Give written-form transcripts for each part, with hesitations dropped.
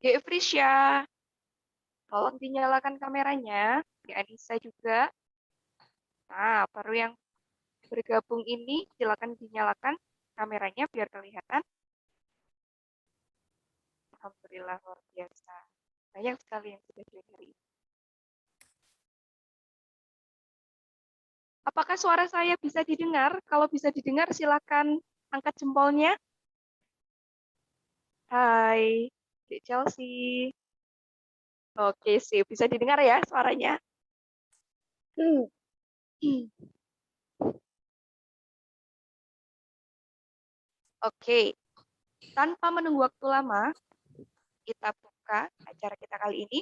Ya, Frisya, tolong dinyalakan kameranya. Ya, Anissa juga. Nah, baru yang bergabung ini, silakan dinyalakan kameranya biar kelihatan. Alhamdulillah, luar biasa. Banyak sekali yang sudah dihadiri. Apakah suara saya bisa didengar? Kalau bisa didengar, silakan angkat jempolnya. Hai, Dek Chelsea. Oke, sih. Bisa didengar ya suaranya? Oke, tanpa menunggu waktu lama, kita buka acara kita kali ini.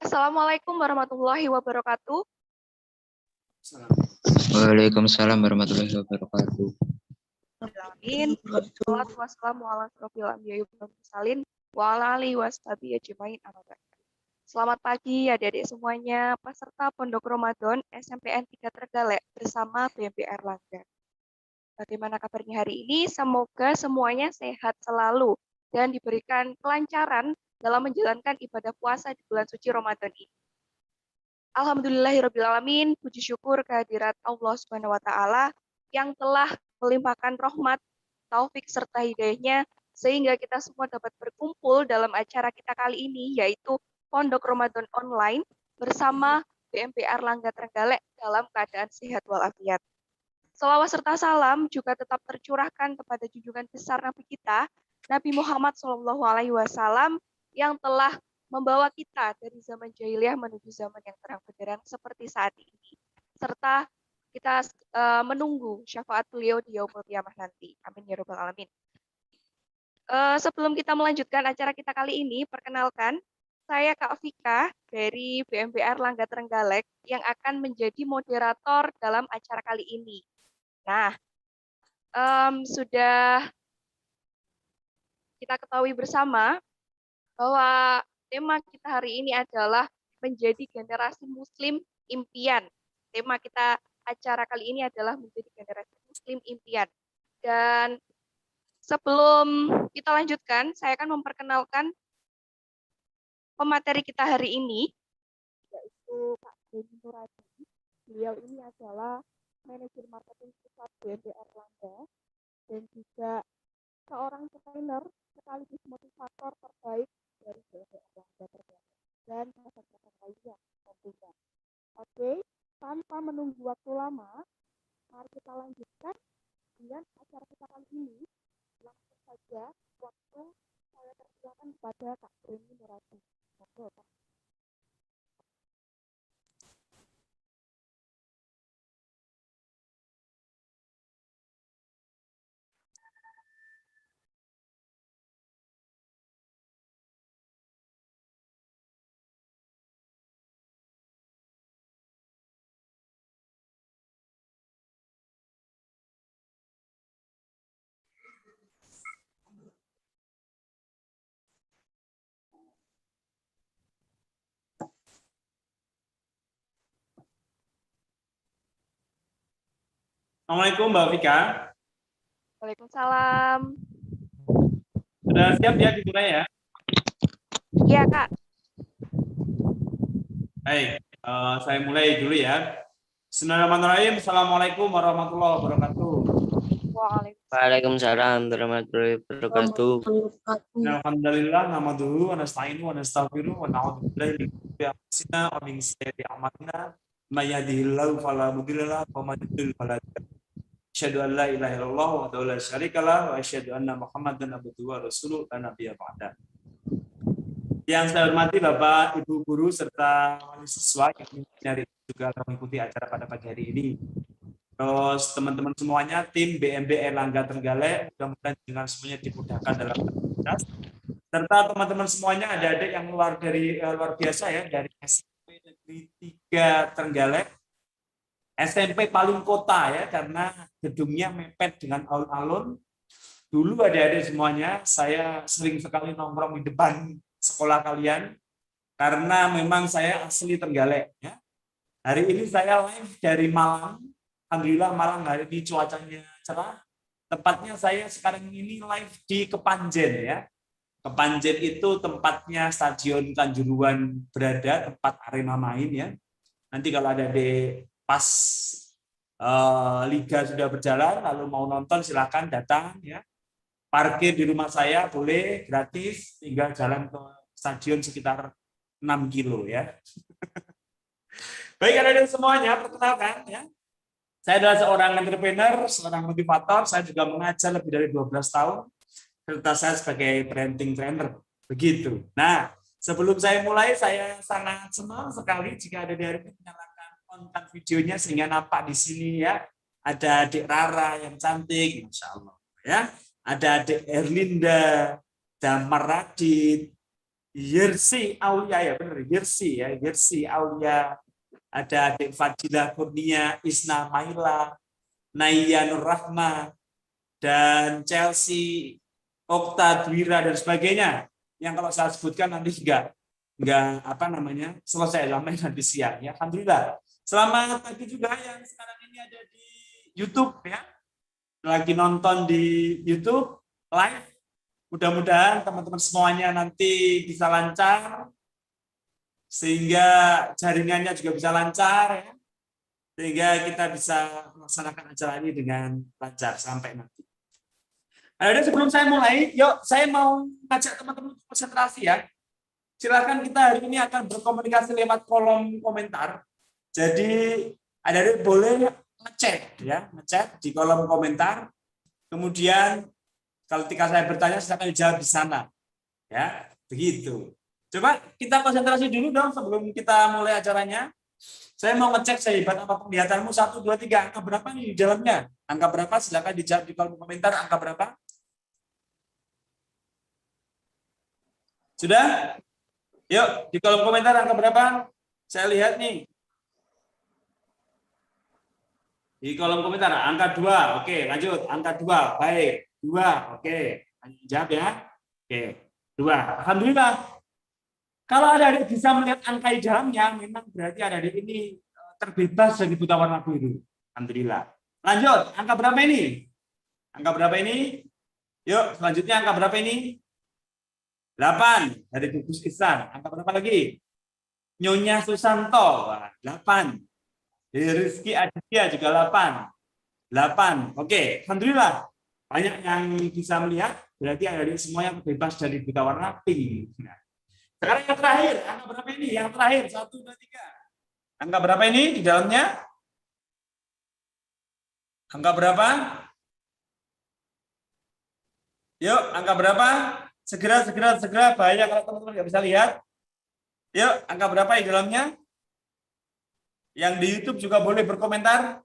Assalamualaikum warahmatullahi wabarakatuh. Waalaikumsalam warahmatullahi wabarakatuh. Amin. Wassalatu wassalamu ala asrofil anbiya'i wal mursalin wa ala alihi washabihi ajmain. Selamat pagi adik-adik semuanya, peserta Pondok Ramadan SMPN 3 Trenggalek bersama BMP Erlangga. Bagaimana kabarnya hari ini? Semoga semuanya sehat selalu dan diberikan kelancaran dalam menjalankan ibadah puasa di bulan suci Ramadan ini. Alhamdulillahirrabbilalamin, puji syukur kehadirat Allah Subhanahu wa Ta'ala yang telah melimpahkan rahmat, taufik, serta hidayahnya sehingga kita semua dapat berkumpul dalam acara kita kali ini, yaitu Pondok Ramadan Online bersama BMP Erlangga Trenggalek dalam keadaan sehat walafiat. Selawat serta salam juga tetap tercurahkan kepada junjungan besar Nabi kita, Nabi Muhammad SAW, yang telah membawa kita dari zaman jahiliyah menuju zaman yang terang benderang seperti saat ini. Serta kita menunggu syafaat beliau di yaumul qiyamah nanti. Amin ya rabbal alamin. Sebelum kita melanjutkan acara kita kali ini, perkenalkan, saya Kak Vika dari BMP Erlangga Trenggalek yang akan menjadi moderator dalam acara kali ini. Nah, sudah kita ketahui bersama bahwa tema kita hari ini adalah menjadi generasi Muslim impian. Tema kita acara kali ini adalah menjadi generasi Muslim impian. Dan sebelum kita lanjutkan, saya akan memperkenalkan pemateri kita hari ini, yaitu Pak Denny Nuradi. Beliau ini adalah manajer marketing pusat BMP Erlangga dan juga seorang trainer sekaligus motivator terbaik dari BMP Erlangga Trenggalek dan pasar-pasar lainnya tentunya. Oke, tanpa menunggu waktu lama, mari kita lanjutkan dengan acara kita kali ini. Langsung saja waktu saya persilakan kepada Kak Denny Nuradi. Monggo, Pak. Assalamualaikum Mbak Vika. Waalaikumsalam. Sudah siap ya dimulai ya? Iya, Kak. Baik, saya mulai dulu ya. Bismillahirrahmanirrahim. Assalamualaikum warahmatullahi wabarakatuh. Waalaikumsalam warahmatullahi wabarakatuh. Alhamdulillah, namaduhu, wa nasta'inuhu, wa nastaghfiruhu, wa na'udzu billahi min syururi anfusina wa min sayyiati a'malina. May yahdihillahu fala mudilla lahu wa may yudlil fala hadiya lahu. Asyhadu an la ilaha illallah wa la syarika lahu wa asyhadu anna Muhammadan abduhu wa rasuluhu la nabiyya ba'da. Yang saya hormati Bapak, Ibu guru serta wali siswa yang dari juga mengikuti acara pada pagi hari ini. Terus teman-teman semuanya, tim BMB Erlangga Trenggalek, mudah-mudahan dengan semuanya dimudahkan dalam aktivitas. Serta teman-teman semuanya ada yang luar biasa ya, dari SMP Negeri 3 Trenggalek, SMP paling kota ya, karena gedungnya mepet dengan alun-alun. Dulu adik-adik semuanya, saya sering sekali nongkrong di depan sekolah kalian, karena memang saya asli Trenggalek ya. Hari ini saya live dari Malang. Alhamdulillah Malang hari ini cuacanya cerah, Tepatnya saya sekarang ini live di Kepanjen ya. Kepanjen itu tempatnya Stadion Kanjuruhan berada, tempat arena main ya. Nanti kalau ada di pas liga sudah berjalan, lalu mau nonton silakan datang ya. Parkir di rumah saya boleh gratis, tinggal jalan ke stadion sekitar 6 kilo ya. Baik, ada semuanya, perkenalkan ya. Saya adalah seorang entrepreneur, seorang motivator, saya juga mengajar lebih dari 12 tahun, serta saya sebagai parenting trainer. Begitu. Nah, sebelum saya mulai, saya sangat senang sekali jika ada di hari ini menyalakan konten videonya sehingga nampak di sini ya. Ada adik Rara yang cantik, Insya Allah. Ya. Ada adik Erlinda, Damar Radit, Yersi Aulia, ya benar, Yersi ya, Yersi Aulia. Ada adik Fadila Kurnia, Isna Maila, Naya Nur Rahma, dan Chelsea, Okta Dwira, dan sebagainya. Yang kalau saya sebutkan nanti enggak apa namanya selesai sampai nanti siang ya. Alhamdulillah. Selamat pagi juga yang sekarang ini ada di YouTube ya. Lagi nonton di YouTube live. Mudah-mudahan teman-teman semuanya nanti bisa lancar, sehingga jaringannya juga bisa lancar ya, sehingga kita bisa melaksanakan acara ini dengan lancar sampai nanti. Nah, sebelum saya mulai, yuk saya mau ngajak teman-teman untuk konsentrasi ya. Silakan, kita hari ini akan berkomunikasi lewat kolom komentar. Jadi ada boleh ngechat ya, ngechat di kolom komentar. Kemudian kalau ketika saya bertanya silakan dijawab di sana. Ya, begitu. Coba kita konsentrasi dulu dong sebelum kita mulai acaranya. Saya mau ngecek sehebat apa penglihatanmu. 1, 2, 3. Angka berapa nih di dalamnya? Angka berapa? Silakan dijawab di kolom komentar. Angka berapa? Sudah? Yuk, di kolom komentar angka berapa? Saya lihat nih. Di kolom komentar angka 2. Oke, lanjut. Angka 2. Baik. 2. Oke. Jawab ya. Oke. 2. Alhamdulillah. Kalau adik-adik bisa melihat angka di dalamnya, memang berarti adik-adik ini terbebas dari buta warna biru. Alhamdulillah. Lanjut, angka berapa ini? Angka berapa ini? Yuk, selanjutnya angka berapa ini? 8 dari Gugus Ihsan. Angka berapa lagi? Nyonya Susanto, 8. Dari Rizky Aditya juga 8. 8. Oke, alhamdulillah. Banyak yang bisa melihat, berarti adik-adik semuanya bebas dari buta warna pink. Nah, sekarang yang terakhir, angka berapa ini? Yang terakhir, 1, 2, 3. Angka berapa ini di dalamnya? Angka berapa? Yuk, angka berapa? Segera. Bahaya kalau teman-teman nggak bisa lihat. Yuk, angka berapa di dalamnya? Yang di YouTube juga boleh berkomentar.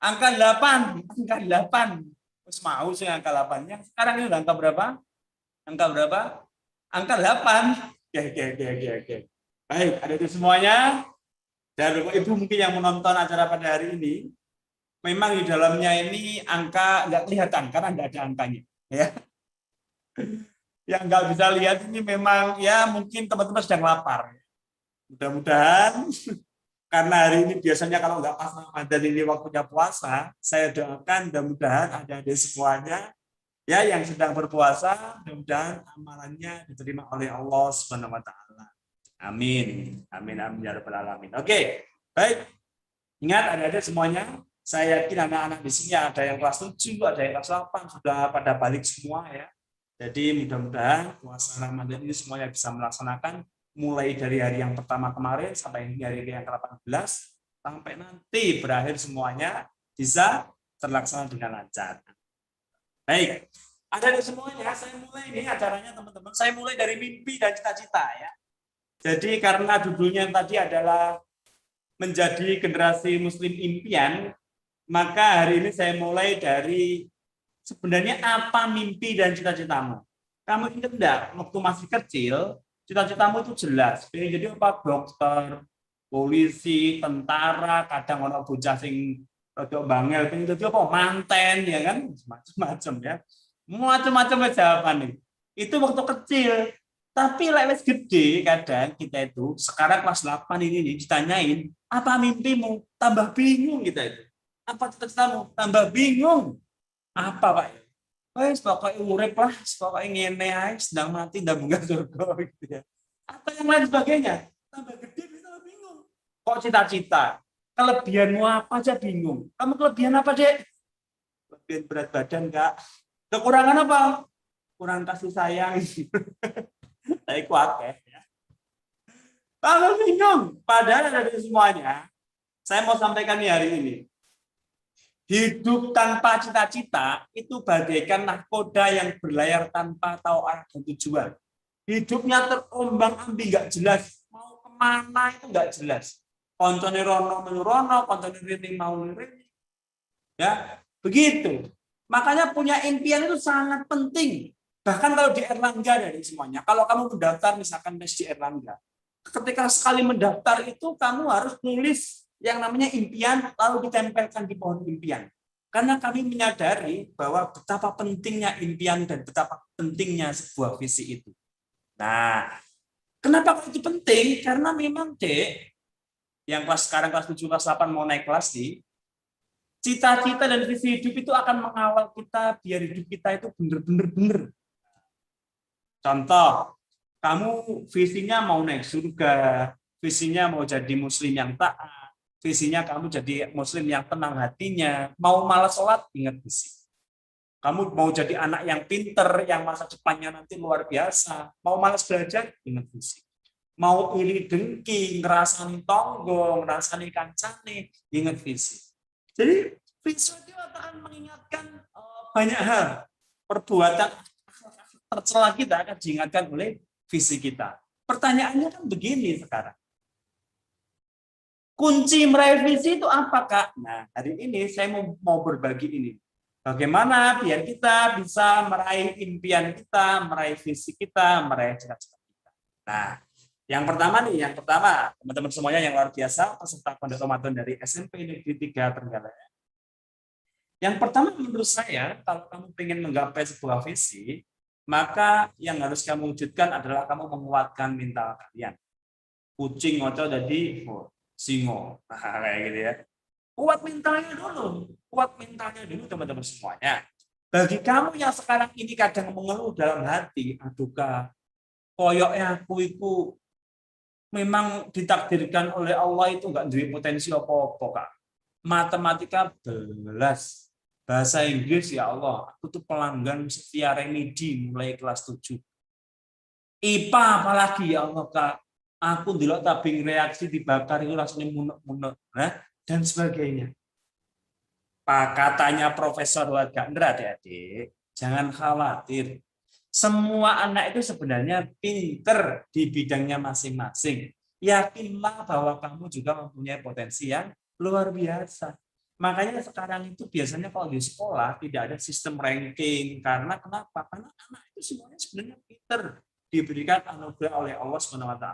Angka 8. Angka 8. Terus mau sih angka 8-nya. Sekarang ini angka berapa? Angka berapa? Angka 8. Oke. Baik, ada itu semuanya. Dan Bapak Ibu mungkin yang menonton acara pada hari ini, memang di dalamnya ini angka nggak kelihatan karena nggak ada angkanya. Ya. Yang nggak bisa lihat ini memang ya mungkin teman-teman sedang lapar. Mudah-mudahan karena hari ini biasanya kalau nggak pas Ramadan ini waktunya puasa, saya doakan mudah-mudahan ada semuanya ya yang sedang berpuasa, mudah-mudahan amalannya diterima oleh Allah Subhanahu wa taala. Amin. Amin ya rabbal alamin. Oke. Baik. Ingat ada semuanya. Saya yakin anak-anak di sini ada yang kelas 7, ada yang kelas 8 sudah pada balik semua ya. Jadi mudah-mudahan puasa Ramadan ini semuanya bisa melaksanakan mulai dari hari yang pertama kemarin sampai hari yang ke-18 sampai nanti berakhir semuanya bisa terlaksana dengan lancar. Baik. Ada semuanya, saya mulai ini acaranya teman-teman. Saya mulai dari mimpi dan cita-cita ya. Jadi karena judulnya tadi adalah menjadi generasi muslim impian, maka hari ini saya mulai dari sebenarnya apa mimpi dan cita-citamu. Kamu ingat enggak, waktu masih kecil, cita-citamu itu jelas. Pengen jadi apa? Dokter, polisi, tentara, kadang orang bocah sing rada bangel, pengen jadi apa? Manten, ya kan? Macam-macam ya. Macam-macam jawaban nih. Itu waktu kecil. Tapi lewat gede kadang kita itu sekarang kelas 8 ini ditanyain apa mimpimu, tambah bingung kita itu. Apa cita-citamu, tambah bingung. Apa Pak? Wes pokoknya urip lah, pokoknya ngene ae, sedang mati ndak bunga surga gitu ya. Atau yang lain sebagainya. Tambah gede bisa bingung. Kok cita-cita? Kelebihanmu apa aja bingung. Kamu kelebihan apa, Dek? Kelebihan berat badan enggak? Kekurangan apa? Kurang kasih sayang. Saya kuat ya. Kamu bingung. Padahal dari semuanya, saya mau sampaikan nih hari ini. Hidup tanpa cita-cita itu bagaikan nahkoda yang berlayar tanpa tahu arah dan tujuan. Hidupnya terombang-ambing, nggak jelas. Mau kemana itu nggak jelas. Koncone rono menurono, koncone rini mau rini. Ya, begitu. Makanya punya impian itu sangat penting. Bahkan kalau di Erlangga dari semuanya, kalau kamu mendaftar misalkan tes di Erlangga, ketika sekali mendaftar itu kamu harus nulis yang namanya impian lalu ditempelkan di pohon impian. Karena kami menyadari bahwa betapa pentingnya impian dan betapa pentingnya sebuah visi itu. Nah, kenapa itu penting? Karena memang Dek, yang sekarang kelas 7, kelas 8 mau naik kelas nih, cita-cita dan visi hidup itu akan mengawal kita biar hidup kita itu benar-benar benar. Contoh, kamu visinya mau naik surga, visinya mau jadi muslim yang taat, visinya kamu jadi muslim yang tenang hatinya, mau malas sholat, ingat visi. Kamu mau jadi anak yang pinter, yang masa depannya nanti luar biasa, mau malas belajar, ingat visi. Mau iri dengki, ngerasani tonggo, ngerasani kancane, ingat visi. Jadi visi itu akan mengingatkan banyak hal. Perbuatan tercela kita akan diingatkan oleh visi kita. Pertanyaannya kan begini sekarang. Kunci meraih visi itu apa, Kak? Nah, hari ini saya mau berbagi ini. Bagaimana biar kita bisa meraih impian kita, meraih visi kita, meraih cita-cita kita. Nah, yang pertama, teman-teman semuanya yang luar biasa, peserta Pondok Ramadan dari SMP Negeri 3 Trenggalek. Yang pertama menurut saya, kalau kamu ingin menggapai sebuah visi, maka yang harus kamu wujudkan adalah kamu menguatkan mental kalian. Kucing ngocok jadi singo. Nah, kayak gitu ya. Kuat mentalnya dulu teman-teman semuanya. Bagi kamu yang sekarang ini kadang mengeluh dalam hati, aduh Kak, koyoknya aku itu memang ditakdirkan oleh Allah itu enggak duwe potensi apa-apa, Kak. Matematika belas. Bahasa Inggris ya Allah, aku tuh pelanggan setia remedi mulai kelas 7. IPA apalagi ya Allah Kak, aku ndelok tabing reaksi dibakar itu rasanya munek-munek, dan sebagainya. Pak katanya Profesor Wadgandra, adik-adik, jangan khawatir. Semua anak itu sebenarnya pinter di bidangnya masing-masing. Yakinlah bahwa kamu juga mempunyai potensi yang luar biasa. Makanya sekarang itu biasanya kalau di sekolah tidak ada sistem ranking. Karena kenapa? Karena anak itu semuanya sebenarnya pinter. Diberikan anugerah oleh Allah SWT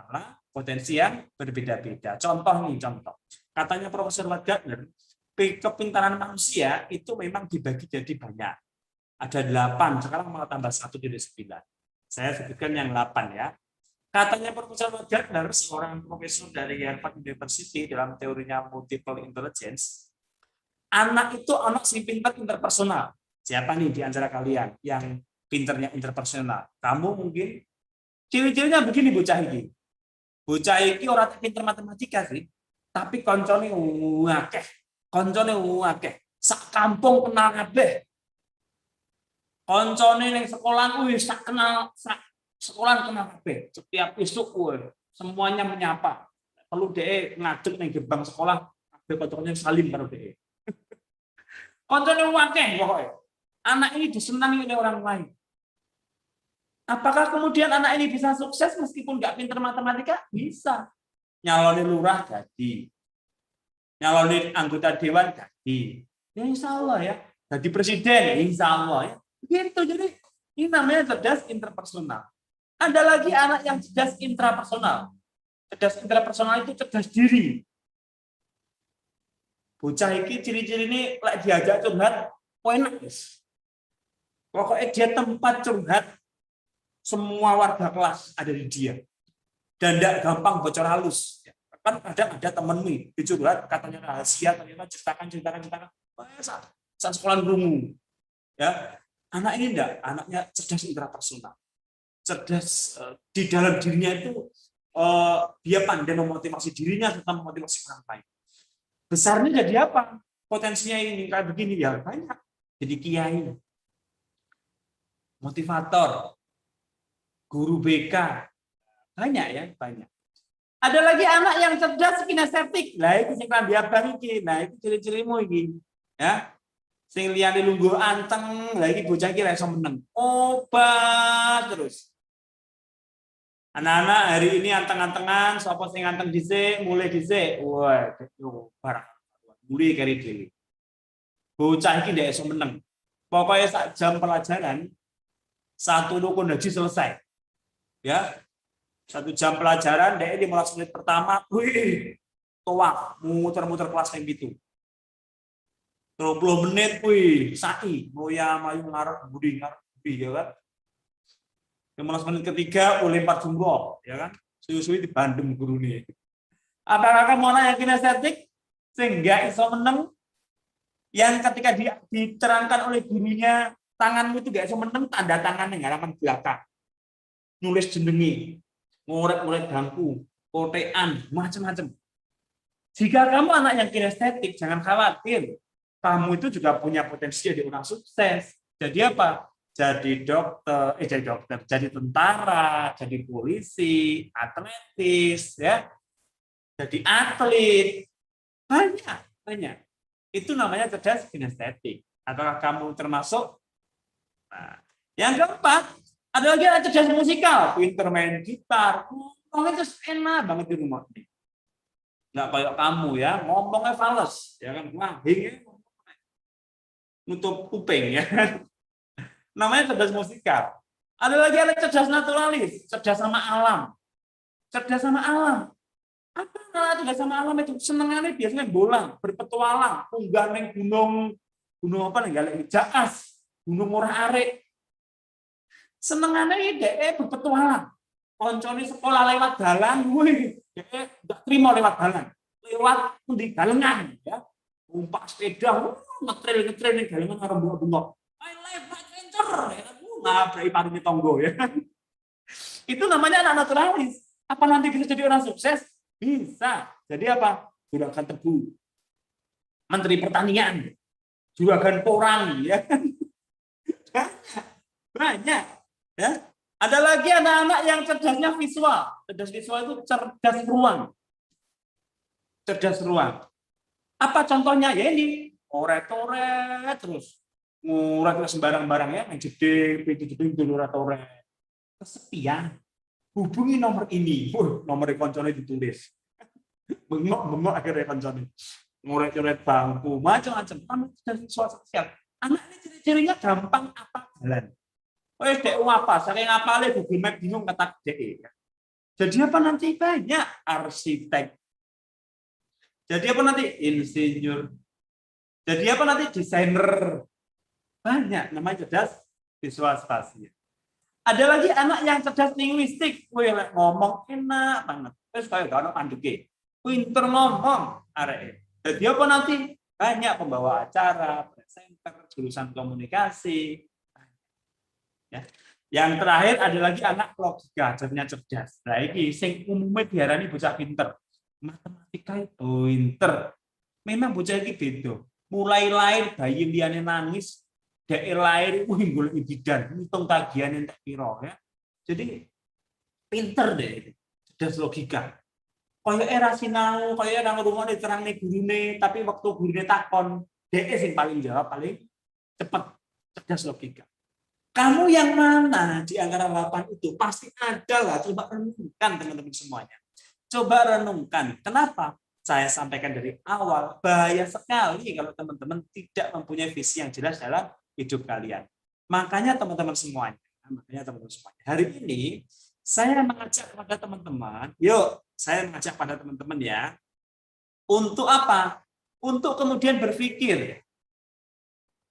potensi yang berbeda-beda. Contoh. Katanya Profesor Wadgandra, kepintaran manusia itu memang dibagi jadi banyak. Ada 8, sekarang mau tambah 1 jadi 9. Saya sebutkan yang 8 ya. Katanya Profesor Wadgandra, seorang profesor dari Harvard University dalam teorinya multiple intelligence, anak itu anak sing pintar interpersonal. Siapa nih di antara kalian yang pinternya interpersonal? Kamu mungkin ciri-cirinya begini bocah ini. Bocah ini orang pinter matematika sih, tapi koncone akeh. Sak kampung kenal kabeh. Koncone ning sekolah sak sekolah kenal kabeh. Setiap isuk semuanya menyapa. Perlu dhek ngadeg ning gerbang sekolah, kabeh koncone salim karo dhek. Koncone akeh pokoke. Anak ini disenangi oleh orang lain. Apakah kemudian anak ini bisa sukses meskipun nggak pinter matematika? Bisa. Nyalonin lurah jadi. Nyalonin anggota dewan jadi. Ya insya Allah ya. Jadi presiden ya insya Allah ya. Begitu, jadi ini namanya cerdas interpersonal. Ada lagi anak yang cerdas intrapersonal. Cerdas intrapersonal itu cerdas diri. Bocah iki ciri-ciri ini lek diajak curhat, enak guys. Pokoknya dia tempat curhat semua warga kelas ada di dia. Dan tidak gampang bocor halus. Kan kadang ada temenmu dicurhat katanya rahasia, ternyata ceritakan. Saat sekolah rungu. Ya, anak ini enggak, anaknya cerdas intrapersonal, cerdas di dalam dirinya itu dia pandai memotivasi dirinya serta memotivasi orang lain. Besarnya jadi apa? Potensinya ini kayak begini ya banyak. Jadi kiai, motivator, guru BK, banyak ya, banyak. Ada lagi anak yang cerdas kinestetik. Lah itu sing klambi abang iki. Nah, itu ciri-cirimu iki. Ya. Sing liyane lungguh anteng, lah iki bocah iki ra iso meneng. Obat terus. Anak-anak hari ini anteng-antengan, sapa sing anteng dhisik, mulai dhisik. Wah, barang. Mulai kari dhewe. Bocah iki ndak iso meneng. Pokoknya sak jam pelajaran satu rukun haji selesai. Ya, 1 jam pelajaran, dia 15 menit pertama, wih, toak, muter-muter kelas yang gitu. 30 menit, wih, sa'i, moya, mayu, ngarep, budi, ya kan. 15 menit ketiga, lempar jumroh, ya kan. Suwi-suwi di Bandung guru nih. Apakah kamu anak yang kinestetik, sehingga iso meneng, yang ketika diterangkan oleh gurunya, tanganmu itu gak iso meneng, tanda tangannya halaman belakang. Nulis jenengi, ngorek-ngorek bangku, kotean, macam-macam. Jika kamu anak yang kinestetik, jangan khawatir. Kamu itu juga punya potensi jadi orang sukses. Jadi apa? Jadi dokter, jadi tentara, jadi polisi, atletis, ya, jadi atlet, banyak. Itu namanya cerdas kinestetik. Apakah kamu termasuk? Nah, yang keempat, ada lagi anak cerdas musikal, pinter main gitar, ngomongnya terus enak banget di rumah. Nggak kayak kamu ya, ngomongnya fales, ya kan, wah, nutup kuping ya. Namanya cerdas musikal. Ada lagi anak cerdas naturalis, cerdas sama alam. Cerdas sama alam. Apa anak cerdas sama alam itu? Senengannya biasanya bolang, berpetualang, munggah neng gunung apa nih, galak Jakas, gunung Murah Arek. Senengannya dia berpetualang. Koncone sekolah lewat dalan, wih, dia nggak terima lewat dalan, lewat di galengan, ya, numpak sepeda, ngetril nih galengan orang bunga-bunga. I live my adventure, ya, ngabrai paruni tonggo, ya. Itu namanya anak naturalis. Apa nanti bisa jadi orang sukses? Bisa. Jadi apa? Juragan tebu, menteri pertanian, juragan porang, ya. Banyak, ya. Ada lagi anak-anak yang cerdasnya visual. Cerdas visual itu cerdas ruang. Cerdas ruang. Apa contohnya? Ya ini, oret-oret terus. Ngurat sembarang-barang ya, main jeding, pintu-jeding, oret-oret. Kesepian. Hubungi nomor ini. Nomor koncone ditulis. Bengok akhirnya koncone. Nguret-nguret bangku, macam-macam. Anak cerdas visual sosial. Anak ini ciri-cirinya gampang apa jalan. Wes dek apa? Saking ngapale Google Map bingung kata dek. Jadi apa nanti banyak arsitek. Jadi apa nanti insinyur. Jadi apa nanti desainer. Banyak namanya cerdas visual spasial. Ada lagi anak yang cerdas linguistik. Wih, ngomong enak banget. Terus kayak gak ono pandeke. Pinter ngomong arek. Jadi apa nanti banyak pembawa acara, presenter, jurusan komunikasi. Ya. Yang terakhir ada lagi anak logika, jadinya cerdas. Nah, ini sing umumnya diarani bocah pinter. Matematika itu pinter. Memang bocah ini beda. Mulai lahir bayi liane nangis, daerah lahir golek bidan, ngitung tagihan entek piro ya. Jadi pinter deh, cerdas logika. Kaya era sinau, kaya era ngrungokne diterangne gurune, tapi waktu gurune takon, dhek sing paling jawab paling cepet, cerdas logika. Kamu yang mana di antara 8 itu? Pasti ada lah. Coba renungkan teman-teman semuanya. Coba renungkan. Kenapa? Saya sampaikan dari awal, bahaya sekali kalau teman-teman tidak mempunyai visi yang jelas dalam hidup kalian. Makanya teman-teman semuanya, hari ini saya mengajak kepada teman-teman, ya, untuk apa? Untuk kemudian berpikir,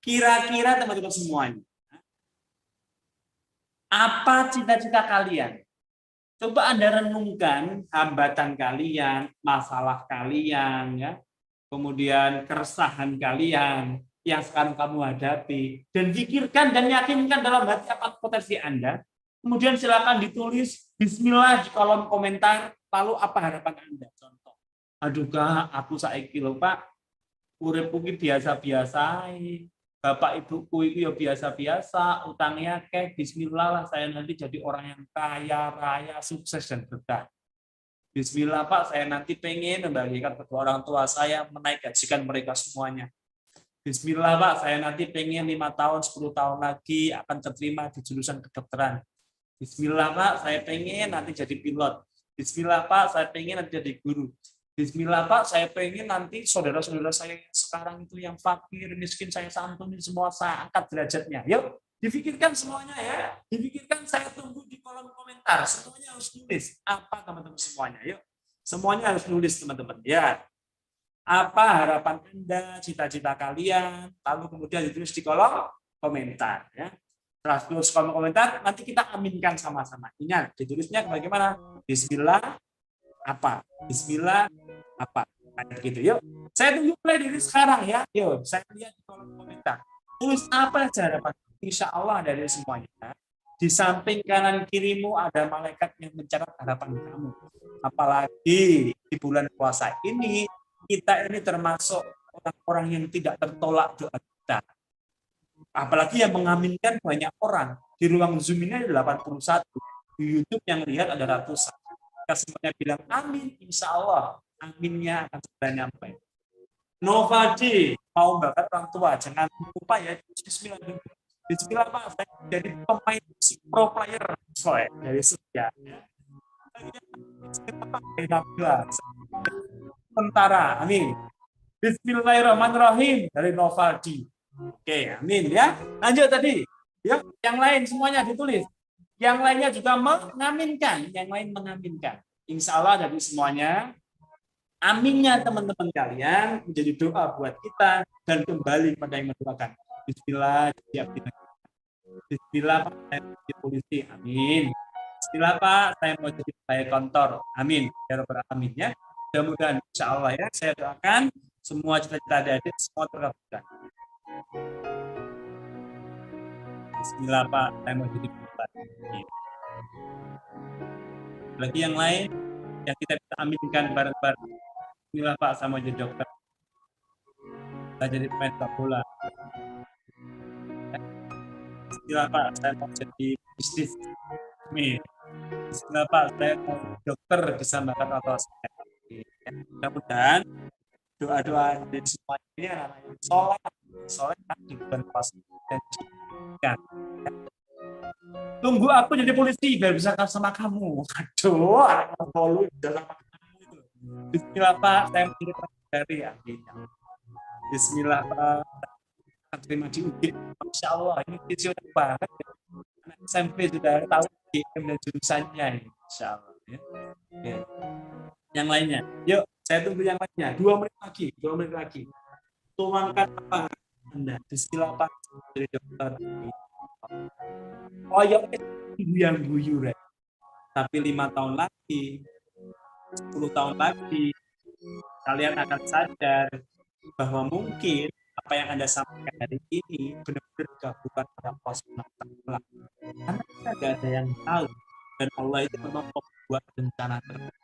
kira-kira teman-teman semuanya, apa cita-cita kalian? Coba Anda renungkan hambatan kalian, masalah kalian, ya, kemudian keresahan kalian yang sekarang kamu hadapi, dan pikirkan dan yakinkan dalam hati apa potensi Anda. Kemudian silakan ditulis Bismillah di kolom komentar, lalu apa harapan Anda? Contoh, aduh Kak, aku saiki lho Pak, uripku ki biasa-biasa, bapak ibuku itu ya biasa-biasa, utangnya kayak Bismillah lah, saya nanti jadi orang yang kaya raya, sukses dan berkah. Bismillah Pak, saya nanti pengen membagikan kedua orang tua saya, menaik gajikan mereka semuanya. Bismillah Pak, saya nanti pengen 5 tahun, 10 tahun lagi akan terterima di jurusan kedokteran. Bismillah Pak, saya pengen nanti jadi pilot. Bismillah Pak, saya pengen nanti jadi guru. Bismillah Pak, saya pengen nanti saudara-saudara saya yang sekarang itu yang fakir, miskin, saya santuni semua, saya angkat derajatnya. Yuk, difikirkan semuanya ya. Difikirkan, saya tunggu di kolom komentar. Semuanya harus nulis. Apa teman-teman semuanya? Yuk, semuanya harus nulis teman-teman. Ya. Apa harapan Anda, cita-cita kalian, lalu kemudian ditulis di kolom komentar. Ya. Setelah tulis kolom komentar, nanti kita aminkan sama-sama. Ingat, ditulisnya bagaimana? Bismillah, apa? Bismillah, apa? Kayak gitu. Yuk, saya tunggu mulai dari sekarang ya. Yuk, saya lihat di kolom komentar. Tulis apa aja harapan. Insya Allah dari semuanya. Di samping kanan kirimu ada malaikat yang mencatat harapan kamu. Apalagi di bulan puasa ini, kita ini termasuk orang-orang yang tidak tertolak doa kita. Apalagi yang mengaminkan banyak orang. Di ruang Zoom ini ada 81. Di YouTube yang lihat ada ratusan. Kita semuanya bilang amin, insya Allah. Aminnya akan segera nyampe. Novadi, mau bakat orang tua, jangan lupa ya. Bismillah. Bismillah Pak, saya jadi pemain pro player dari Surya. Bismillah Pak, dari Nabila. Tentara, amin. Bismillahirrahmanirrahim dari Novadi. Oke, amin ya. Lanjut tadi. Ya, yang lain semuanya ditulis. Yang lainnya juga mengaminkan, yang lain mengaminkan. Insya Allah dari semuanya, aminnya teman-teman kalian menjadi doa buat kita dan kembali pada yang mendoakan. Bismillah, siap kita. Bismillah Pak, saya mau jadi polisi, amin. Bismillah Pak, saya mau jadi pegawai kantor, amin. Ya Rabbal alamin ya. Mudah-mudahan insya Allah ya, saya doakan semua cita-cita adik-adik semua terkabulkan. Bismillah Pak, saya mau jadi bupati. Lagi yang lain yang kita bisa aminkan bareng-bareng. Bismillah Pak, saya mau jadi dokter. Saya jadi pemain sepak bola. Bismillah Pak, saya mau jadi bisnis. Bismillah Pak, saya mau jadi dokter bisa makan atau saya. Mudah-mudahan doa-doa dari semua ini adalah yang soleh di bulan puasa dan jika tunggu aku jadi polisi biar bisa sama kamu. Aduh, anak polu udah sama kamu itu. Bismillah Pak, saya mau jadi pramugari, amin. Bismillah Pak, terima di UGM. Masya Allah, ini visioner banget. Anak SMP sudah tahu UGM dan jurusannya, Insya Allah. Ya. Yang lainnya, yuk saya tunggu yang lainnya. 2 menit lagi. Tuangkan apa Anda? Bismillah Pak, jadi dokter. Oh ya, yang guyur ya. Tapi 5 tahun lagi, 10 tahun lagi, kalian akan sadar bahwa mungkin apa yang Anda sampaikan hari ini benar-benar dikabulkan pada Allah SWT. Karena kita tidak ada yang tahu. Dan Allah itu memang membuat rencana terbaik.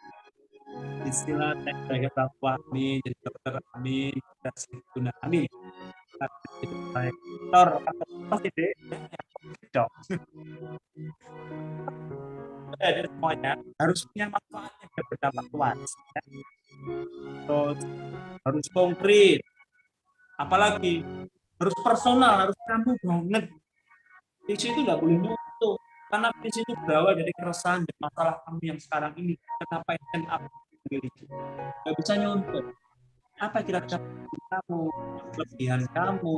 Istilah sebagai bapak amin, jadi dokter amin, kasih guna amin. Jadi dokter atau pasti deh, dok. Jadi semuanya harus punya manfaat yang berdampak luas. Ya. Terus harus konkret, apalagi harus personal, harus kamu banget. Visi itu nggak boleh nutup, karena visi itu berawal dari keresahan dan masalah kamu yang sekarang ini. Kenapa dan apa memiliki? Nggak bisa nyontek. Apa kira-kira kamu, kelebihan kamu,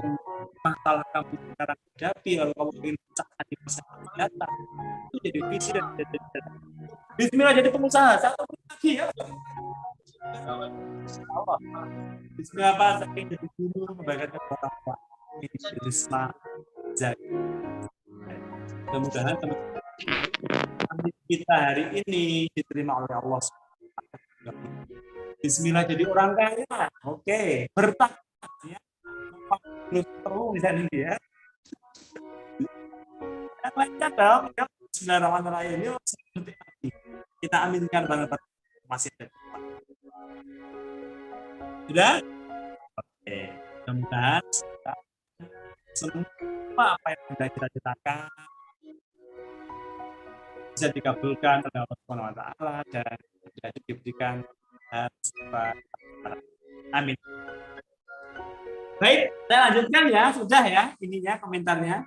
masalah kamu sekarang hadapi, lalu kamu ingin pecahkan di masa yang akan datang. Itu jadi visi dan Bismillah jadi pengusaha. 1 menit lagi ya. Bismillah Pak, saya ingin jadi guru, membagikan orang tua. Ini jadi Islam. Mudah-mudahan teman-teman kita hari ini diterima oleh Allah. Bismillah jadi orang kaya, oke, bertakwa ya. Terus bisa nih ya. Yang lainnya dong, ya. Bismillahirrahmanirrahim. Yuk, seperti tadi. Kita aminkan bareng-bareng masih ada. Sudah? Oke. Mudah-mudahan semua apa yang Anda cita-citakan bisa dikabulkan oleh Allah Subhanahu wa taala dan bisa diberikan amin. Baik, saya lanjutkan ya, sudah ya ininya komentarnya.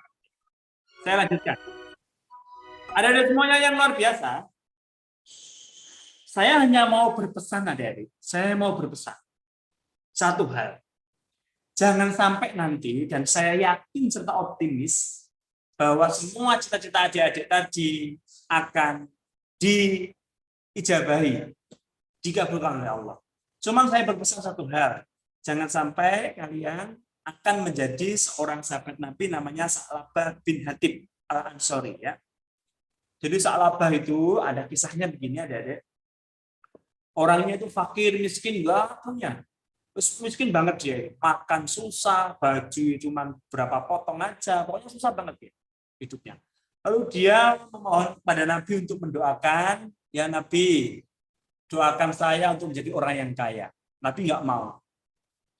Saya lanjutkan. Ada semuanya yang luar biasa. Saya hanya mau berpesan adik-adik. Saya mau berpesan satu hal. Jangan sampai nanti, dan saya yakin serta optimis bahwa semua cita-cita adik-adik tadi akan diijabahi, dikabulkan oleh Allah. Cuman saya berpesan satu hal, jangan sampai kalian akan menjadi seorang sahabat Nabi namanya Sa'labah bin Hatib Al-Ansori ya. Jadi Sa'labah itu ada kisahnya begini adik-adik. Orangnya itu fakir, miskin, nggak punya. Miskin banget dia, makan susah, baju cuma berapa potong aja, pokoknya susah banget dia hidupnya. Lalu dia memohon pada Nabi untuk mendoakan, ya Nabi, doakan saya untuk menjadi orang yang kaya. Nabi nggak mau.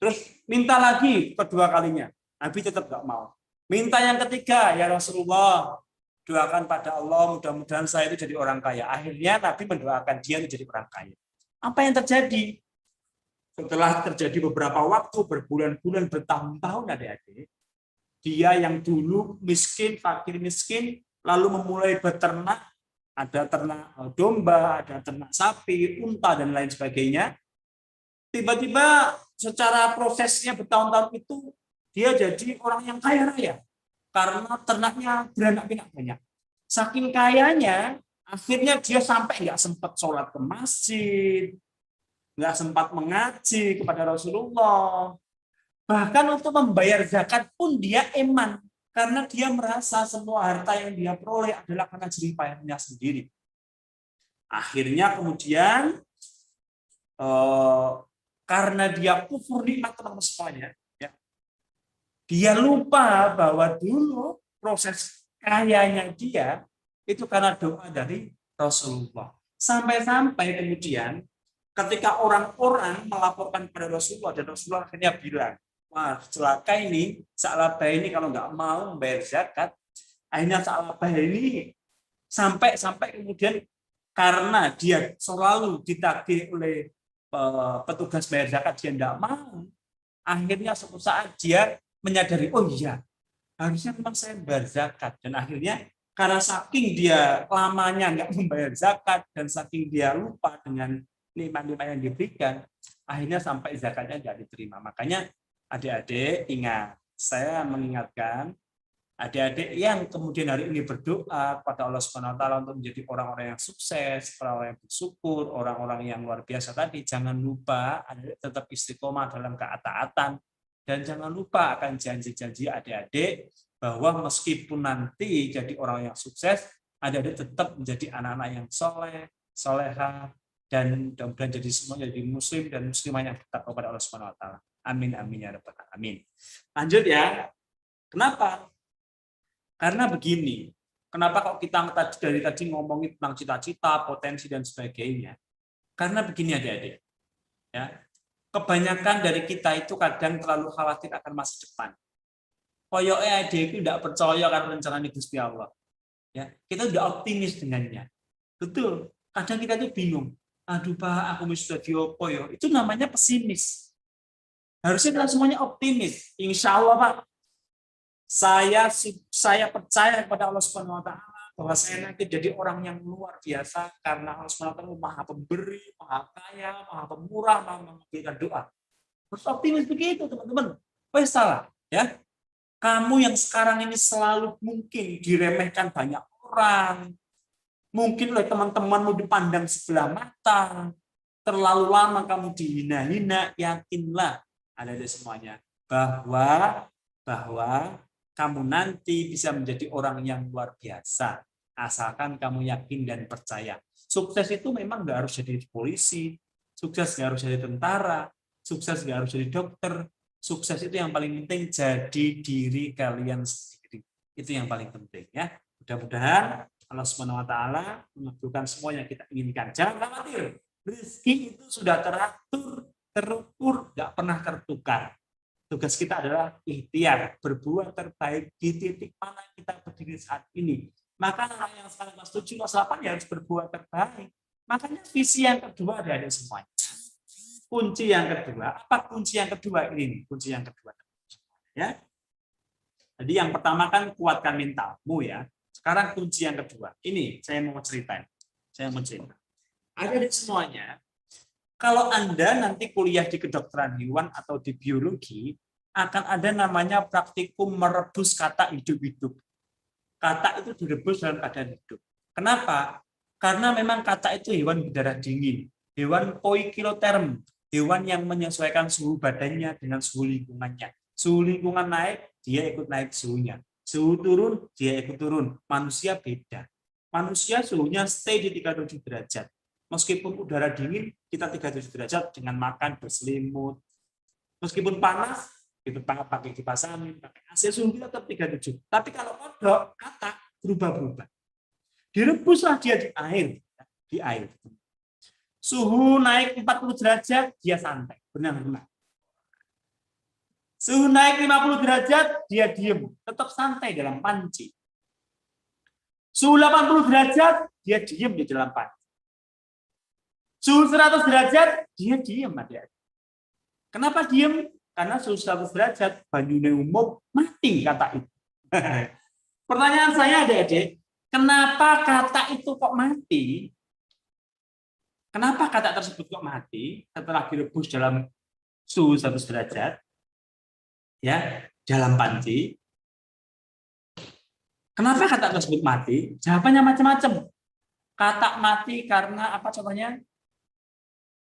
Terus minta lagi kedua kalinya, Nabi tetap nggak mau. Minta yang ketiga, ya Rasulullah, doakan pada Allah, mudah-mudahan saya itu jadi orang kaya. Akhirnya Nabi mendoakan dia menjadi orang kaya. Apa yang terjadi? Setelah terjadi beberapa waktu, berbulan-bulan, bertahun-tahun adik-adik, dia yang dulu miskin, fakir miskin, lalu memulai beternak, ada ternak domba, ada ternak sapi, unta, dan lain sebagainya. Tiba-tiba secara prosesnya bertahun-tahun itu, dia jadi orang yang kaya raya. Karena ternaknya beranak pinak banyak. Saking kayanya, akhirnya dia sampai nggak sempat sholat ke masjid, nggak sempat mengaji kepada Rasulullah. Bahkan untuk membayar zakat pun dia eman. Karena dia merasa semua harta yang dia peroleh adalah karena jerih payahnya sendiri. Akhirnya kemudian, karena dia kufur nikmat teman-teman semuanya, ya, dia lupa bahwa dulu proses kayanya dia itu karena doa dari Rasulullah. Sampai-sampai kemudian, ketika orang-orang melaporkan kepada Rasulullah, dan Rasulullah akhirnya bilang, wah celaka ini, Sa'labah ini kalau nggak mau membayar zakat, akhirnya Sa'labah ini sampai kemudian karena dia selalu ditagih oleh petugas bayar zakat, dia nggak mau, akhirnya suatu saat dia menyadari, oh iya, harusnya memang saya membayar zakat, dan akhirnya karena saking dia lamanya nggak membayar zakat, dan saking dia lupa dengan nikmat-nikmat yang diberikan, akhirnya sampai zakatnya tidak diterima. Makanya adik-adik ingat, saya mengingatkan adik-adik yang kemudian hari ini berdoa kepada Allah Subhanahu wa taala untuk menjadi orang-orang yang sukses, orang-orang yang bersyukur, orang-orang yang luar biasa tadi, jangan lupa adik tetap istiqomah dalam ketaatan, dan jangan lupa akan janji-janji adik-adik bahwa meskipun nanti jadi orang yang sukses, adik-adik tetap menjadi anak-anak yang soleh, soleha, dan mudah-mudahan jadi semua jadi muslim dan muslimah yang bertakwa kepada Allah Subhanahu wa taala. Amin amin ya rabbal alamin. Lanjut ya. Kenapa? Karena begini. Kenapa kok kita dari tadi ngomongin tentang cita-cita, potensi dan sebagainya? Karena begini adik-adik. Ya. Kebanyakan dari kita itu kadang terlalu khawatir akan masa depan. Koyoknya adik itu tidak percaya akan rencana Gusti Allah. Ya, kita udah optimis dengannya. Betul. Kadang kita itu bingung. Aduh Pak, aku mesti diopo ya. Itu namanya pesimis. Harusnya kita semuanya optimis. Insya Allah Pak, saya percaya kepada Allah Subhanahu wa taala bahwa saya nanti jadi orang yang luar biasa karena Allah Subhanahu wa taala Maha Pemberi, Maha Kaya, Maha Pemurah, Maha mengabulkan doa. Harus optimis begitu, teman-teman. Wes salah, ya. Kamu yang sekarang ini selalu mungkin diremehkan banyak orang, mungkin oleh teman-temanmu dipandang sebelah mata, terlalu lama kamu dihina-hina, yakinlah ada semuanya bahwa kamu nanti bisa menjadi orang yang luar biasa, asalkan kamu yakin dan percaya. Sukses itu memang nggak harus jadi polisi, sukses nggak harus jadi tentara, sukses nggak harus jadi dokter, Sukses itu yang paling penting jadi diri kalian sendiri. Itu yang paling penting ya. Mudah-mudahan Allah Subhanahu wa taala mengabulkan semua yang kita inginkan. Jangan khawatir. Rezeki itu sudah teratur, terukur, nggak pernah tertukar. Tugas kita adalah ikhtiar, berbuat terbaik di titik mana kita berdiri saat ini. Maka orang yang sekarang kelas 7, kelas 8 ya harus berbuat terbaik. Makanya visi yang kedua ada semuanya. Kunci yang kedua, apa kunci yang kedua ini nih? Kunci yang kedua. Ya. Jadi yang pertama kan kuatkan mentalmu ya. Sekarang kunci yang kedua. Ini saya mau ceritain. Ada di semuanya. Kalau Anda nanti kuliah di kedokteran hewan atau di biologi, akan ada namanya praktikum merebus kata hidup-hidup. Kata itu direbus dalam keadaan hidup. Kenapa? Karena memang kata itu hewan berdarah dingin, hewan poikiloterm, hewan yang menyesuaikan suhu badannya dengan suhu lingkungannya. Suhu lingkungan naik, dia ikut naik suhunya. Suhu turun, dia ikut turun. Manusia beda. Manusia suhunya stay di 37 derajat. Meskipun udara dingin, kita 37 derajat dengan makan berselimut. Meskipun panas, itu pakai kipas angin, pakai AC, suhu kita tetap 37. Tapi kalau kodok, kata berubah-berubah. Direbuslah dia di air. Suhu naik 40 derajat, dia santai, benar-benar. Suhu naik 50 derajat, dia diem, tetap santai dalam panci. Suhu 80 derajat, dia diem di dalam panci. Suhu 100 derajat, dia diem, adik-adik. Kenapa diem? Karena suhu 100 derajat, banyune umum, mati kata itu. Pertanyaan saya, adik-adik, kenapa kata itu kok mati? Kenapa kata tersebut kok mati setelah direbus dalam suhu 100 derajat? Ya, dalam panci. Kenapa kata tersebut mati? Jawabannya macam-macam. Kata mati karena apa contohnya?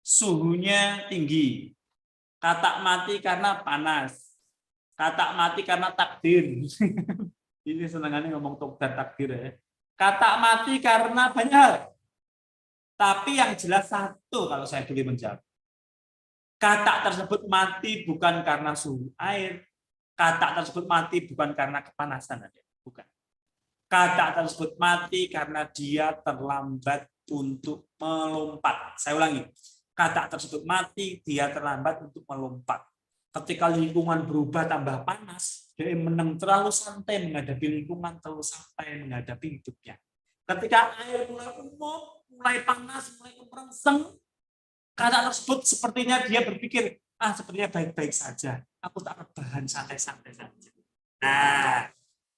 Suhunya tinggi. Kata mati karena panas. Kata mati karena takdir. Ini senangannya ngomong takdir ya. Kata mati karena banyak hal. Tapi yang jelas satu kalau saya boleh menjawab. Kata tersebut mati bukan karena suhu air. Kata tersebut mati bukan karena kepanasan. Bukan. Kata tersebut mati karena dia terlambat untuk melompat. Saya ulangi. Kata tersebut mati, dia terlambat untuk melompat. Ketika lingkungan berubah tambah panas, dia menang terlalu santai menghadapi lingkungan, terlalu santai menghadapi hidupnya. Ketika air mulai umum, mulai panas, mulai kemerengseng, kata tersebut sepertinya dia berpikir, sepertinya baik-baik saja. Aku tak rebahan santai-santai saja. Nah,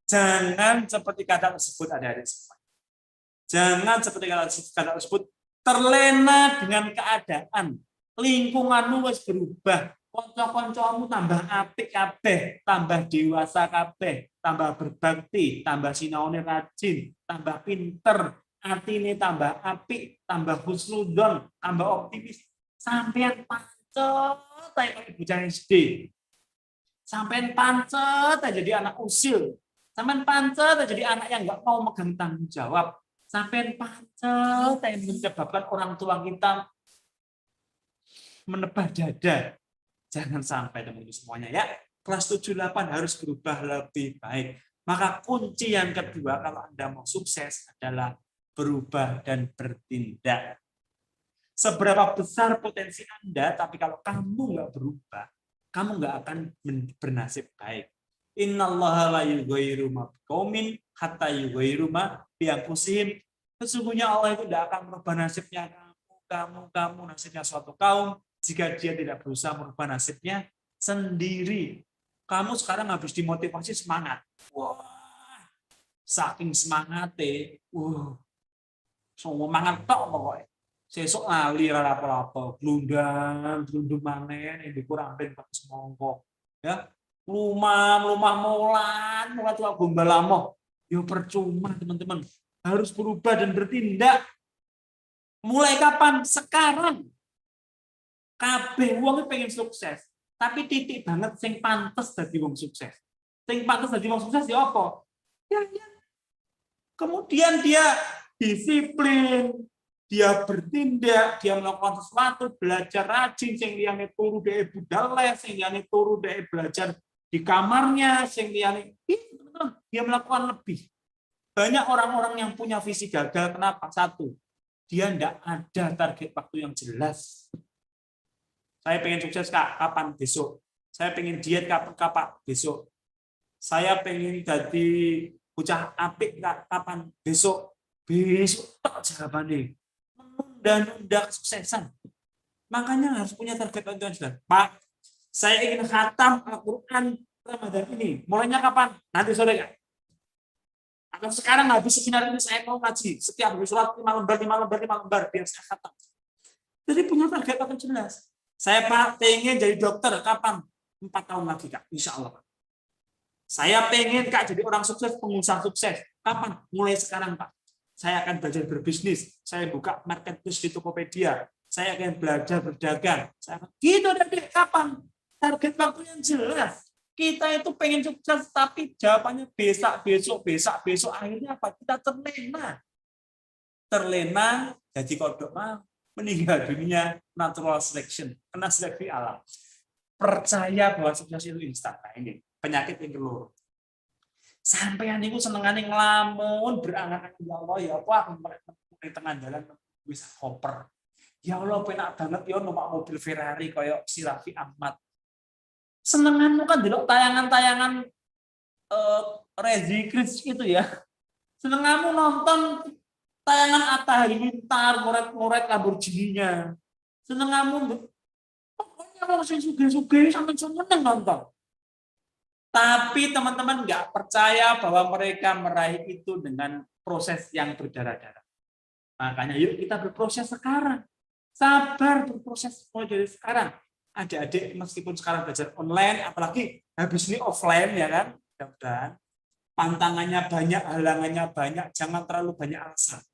jangan seperti kata tersebut ada semua. Jangan seperti kata tersebut terlena dengan keadaan. Lingkunganmu wis berubah. Kanca-kancamu tambah apik kabeh, tambah dewasa kabeh, tambah berbakti, tambah sinaone rajin, tambah pinter, atine tambah apik, tambah husnudzon, tambah optimis. Sampeyan pancet kayak bocah SD. Sampeyan pancet jadi anak usil. Sampeyan pancet jadi anak yang nggak mau megang tanggung jawab. Sampai pancet yang menyebabkan orang tua kita menebah dada. Jangan sampai teman-teman semuanya ya. Kelas 7-8 harus berubah lebih baik. Maka kunci yang kedua kalau Anda mau sukses adalah berubah dan bertindak. Seberapa besar potensi Anda, tapi kalau kamu nggak berubah, kamu nggak akan bernasib baik. Innallaha la yughayyiru ma biqaumin hatta yughayyiru ma bi anfusihim. Sesungguhnya Allah itu tidak akan merubah nasibnya kamu, nasibnya suatu kaum jika dia tidak berusaha merubah nasibnya sendiri. Kamu sekarang habis dimotivasi semangat. Wah, saking semangatnya, semua semangat tok pokoknya. Sesuk lali ora apa-apa, glundung maneh nek kurang ben pakai semongko. Ya. Lumah molan, mulai tua gombal lamoh. Yo percuma teman-teman. Harus berubah dan bertindak. Mulai kapan? Sekarang. Kabeh wong pengen sukses, tapi titik banget sing pantes dadi wong sukses. Sing pantes dadi wong sukses ya apa? Ya. Kemudian dia disiplin, dia bertindak, dia melakukan sesuatu, belajar rajin, sing liyane turu dhek budal les, sing liyane turu dhek belajar di kamarnya, sing liyane dia melakukan lebih. Banyak orang-orang yang punya visi gagal, kenapa? Satu, dia tidak ada target waktu yang jelas. Saya pengen sukses kapan besok. Saya pengen diet kapan besok. Saya pengen jadi bocah apik kapan besok. Besok tak jawabannya. Menunda-nunda kesuksesan. Makanya harus punya target waktu yang jelas. Pak, saya ingin khatam Al-Quran Ramadan ini. Mulainya kapan? Nanti sore ya. Atau sekarang habis seminar ini saya mau ngaji. Setiap habis sholat 5 lembar biar saya khatam. Jadi punya target waktu jelas. Saya Pak pengen jadi dokter kapan? 4 tahun lagi Kak, insya Allah. Saya pengen Kak jadi orang sukses, pengusaha sukses. Kapan? Mulai sekarang Pak. Saya akan belajar berbisnis. Saya buka marketplace di Tokopedia. Saya akan belajar berdagang. Gitu deh, kapan? Target waktu yang jelas. Kita itu pengen sukses, tapi jawabannya besok. Akhirnya apa? Kita terlena. Terlena, jadi kodok mau. Meninggal dunia natural selection, kena seleksi alam. Percaya bahwa sukses itu instan. Nah, ini penyakit yang keloro. Sampean niku senengane ngelamun berangan-angan ya Allah ya apa aku di tengah jalan bisa koper. Ya Allah penak banget ya numpak mobil Ferrari kaya si Raffi Ahmad. Senenganmu kan delok tayangan-tayangan Rezi Kris itu ya. Senenganmu nonton tayangan Atta Halilintar, ngoret-ngoret Lamborghini-nya. Senenganmu pokoknya orang sing sugih-sugih sampeyan seneng nonton. Tapi teman-teman nggak percaya bahwa mereka meraih itu dengan proses yang berdarah-darah. Makanya yuk kita berproses sekarang. Sabar berproses mulai dari sekarang. Adik-adik meskipun sekarang belajar online, apalagi habis ini offline ya kan, mudah-mudahan pantangannya banyak, halangannya banyak, jangan terlalu banyak alasan.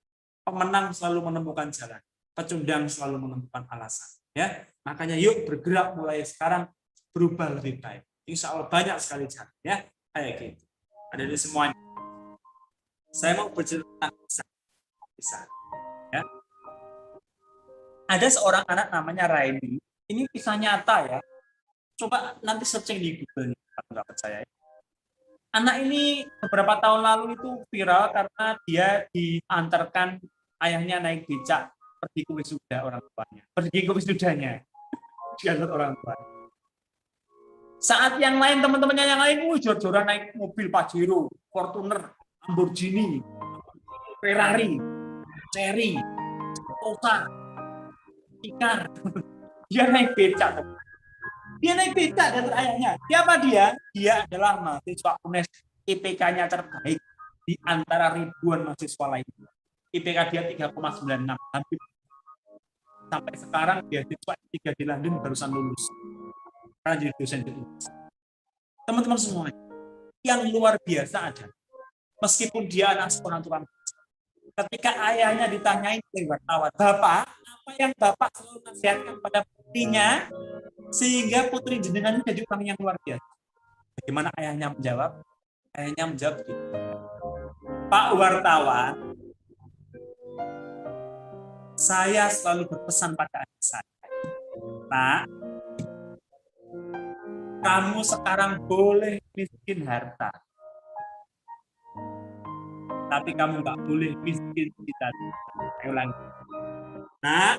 Pemenang selalu menemukan jalan, pecundang selalu menemukan alasan. Ya, makanya yuk bergerak mulai sekarang berubah lebih baik. Insya Allah banyak sekali jalan. Ya, kayak gitu. Ada di semuanya. Saya mau bercerita kisah. Ya. Ada seorang anak namanya Raini. Ini kisah nyata ya. Coba nanti searching di Google kalau nggak percaya. Anak ini beberapa tahun lalu itu viral karena dia diantarkan ayahnya naik becak pergi ke wisuda orang tuanya. Pergi ke wisudanya. Diantar orang tuanya. Saat yang lain, teman-temannya yang lain, jor-joran naik mobil Pajero, Fortuner, Lamborghini, Ferrari, Cherry, Tosa, Icar. Dia naik becak. Dia naik becak dari ayahnya. Siapa dia? Dia adalah mahasiswa UNES, IPK-nya terbaik di antara ribuan mahasiswa lainnya. IPK dia 3,96. Hampir sampai sekarang dia siswa 3 di London barusan lulus. Karena jadi dosen di UNES. Teman-teman semuanya, yang luar biasa ada. Meskipun dia anak sekolah Tuhan, ketika ayahnya ditanyain oleh wartawan, Bapak, apa yang Bapak selalu nasihatkan pada putrinya sehingga putri jenengan jadi orang yang luar biasa? Bagaimana ayahnya menjawab? Ayahnya menjawab begini, Pak wartawan, saya selalu berpesan pada anak saya, Nak, kamu sekarang boleh miskin harta, tapi kamu nggak boleh miskin cita-cita. Saya ulangi. Nah,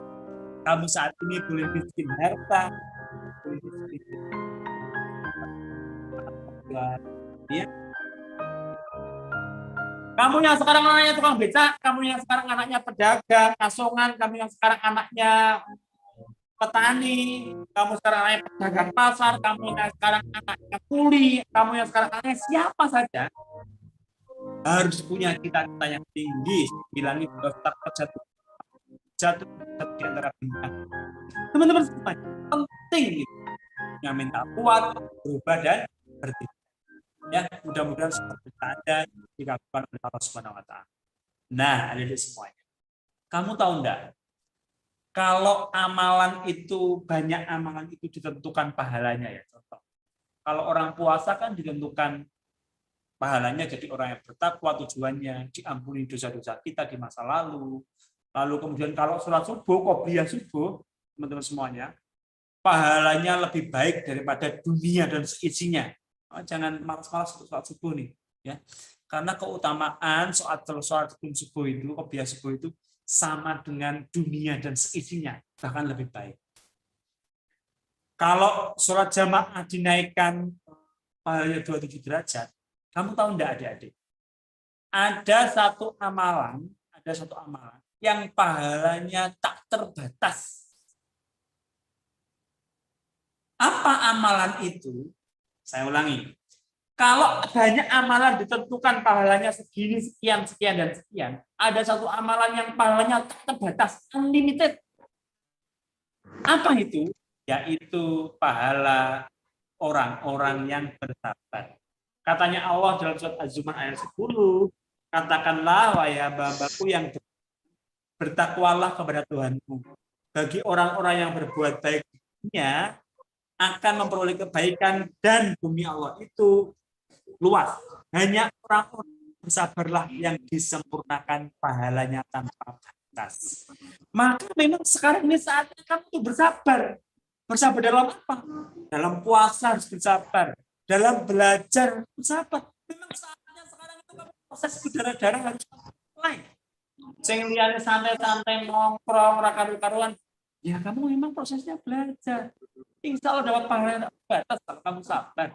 kamu saat ini boleh miskin harta, boleh miskin ya. Kamu yang sekarang anaknya tukang becak, kamu yang sekarang anaknya pedagang, asongan, kamu yang sekarang anaknya petani, kamu sekarang anaknya pedagang pasar, kamu yang sekarang anaknya kuli, kamu yang sekarang anaknya siapa saja, harus punya cita-cita yang tinggi. Bilangin daftar jatuh di antara bintang. Teman-teman semuanya, penting gitu. Yang mental kuat, berubah dan bertindak. Ya, mudah-mudahan seperti ada dikatakan oleh Allah Subhanahu wa taala. Nah, ada di semuanya. Kamu tahu enggak? Kalau amalan itu banyak amalan itu ditentukan pahalanya ya, contoh. Kalau orang puasa kan ditentukan pahalanya jadi orang yang bertakwa, tujuannya diampuni dosa-dosa kita di masa lalu, Lalu kemudian kalau sholat subuh, qobliyah subuh, teman-teman semuanya, pahalanya lebih baik daripada dunia dan seisinya. Jangan malas-malas untuk sholat subuh nih, ya. Karena keutamaan sholat subuh itu, qobliyah subuh itu sama dengan dunia dan seisinya, bahkan lebih baik. Kalau sholat jamaah dinaikkan pahalanya 27 derajat, kamu tahu enggak adik-adik? Ada satu amalan yang pahalanya tak terbatas. Apa amalan itu? Saya ulangi. Kalau banyak amalan ditentukan pahalanya segini, sekian, sekian, dan sekian, ada satu amalan yang pahalanya tak terbatas, unlimited. Apa itu? Yaitu pahala orang-orang yang bersabar. Katanya Allah dalam surat Az-Zumar ayat 10, katakanlah wahai hamba-hambaku yang bertakwalah kepada Tuhanmu. Bagi orang-orang yang berbuat baik di dunia akan memperoleh kebaikan dan bumi Allah itu luas. Hanya orang-orang bersabarlah yang disempurnakan pahalanya tanpa batas. Maka memang sekarang ini saatnya kamu tuh bersabar. Bersabar dalam apa? Dalam puasa harus bersabar. Dalam belajar harus bersabar. Memang saatnya sekarang itu kamu proses berdarah-darah harus mulai. Sing liyane santai-santai nongkrong ra karu-karuan, ya kamu memang prosesnya belajar. Insya Allah dapat pahala batas kalau kamu sabar.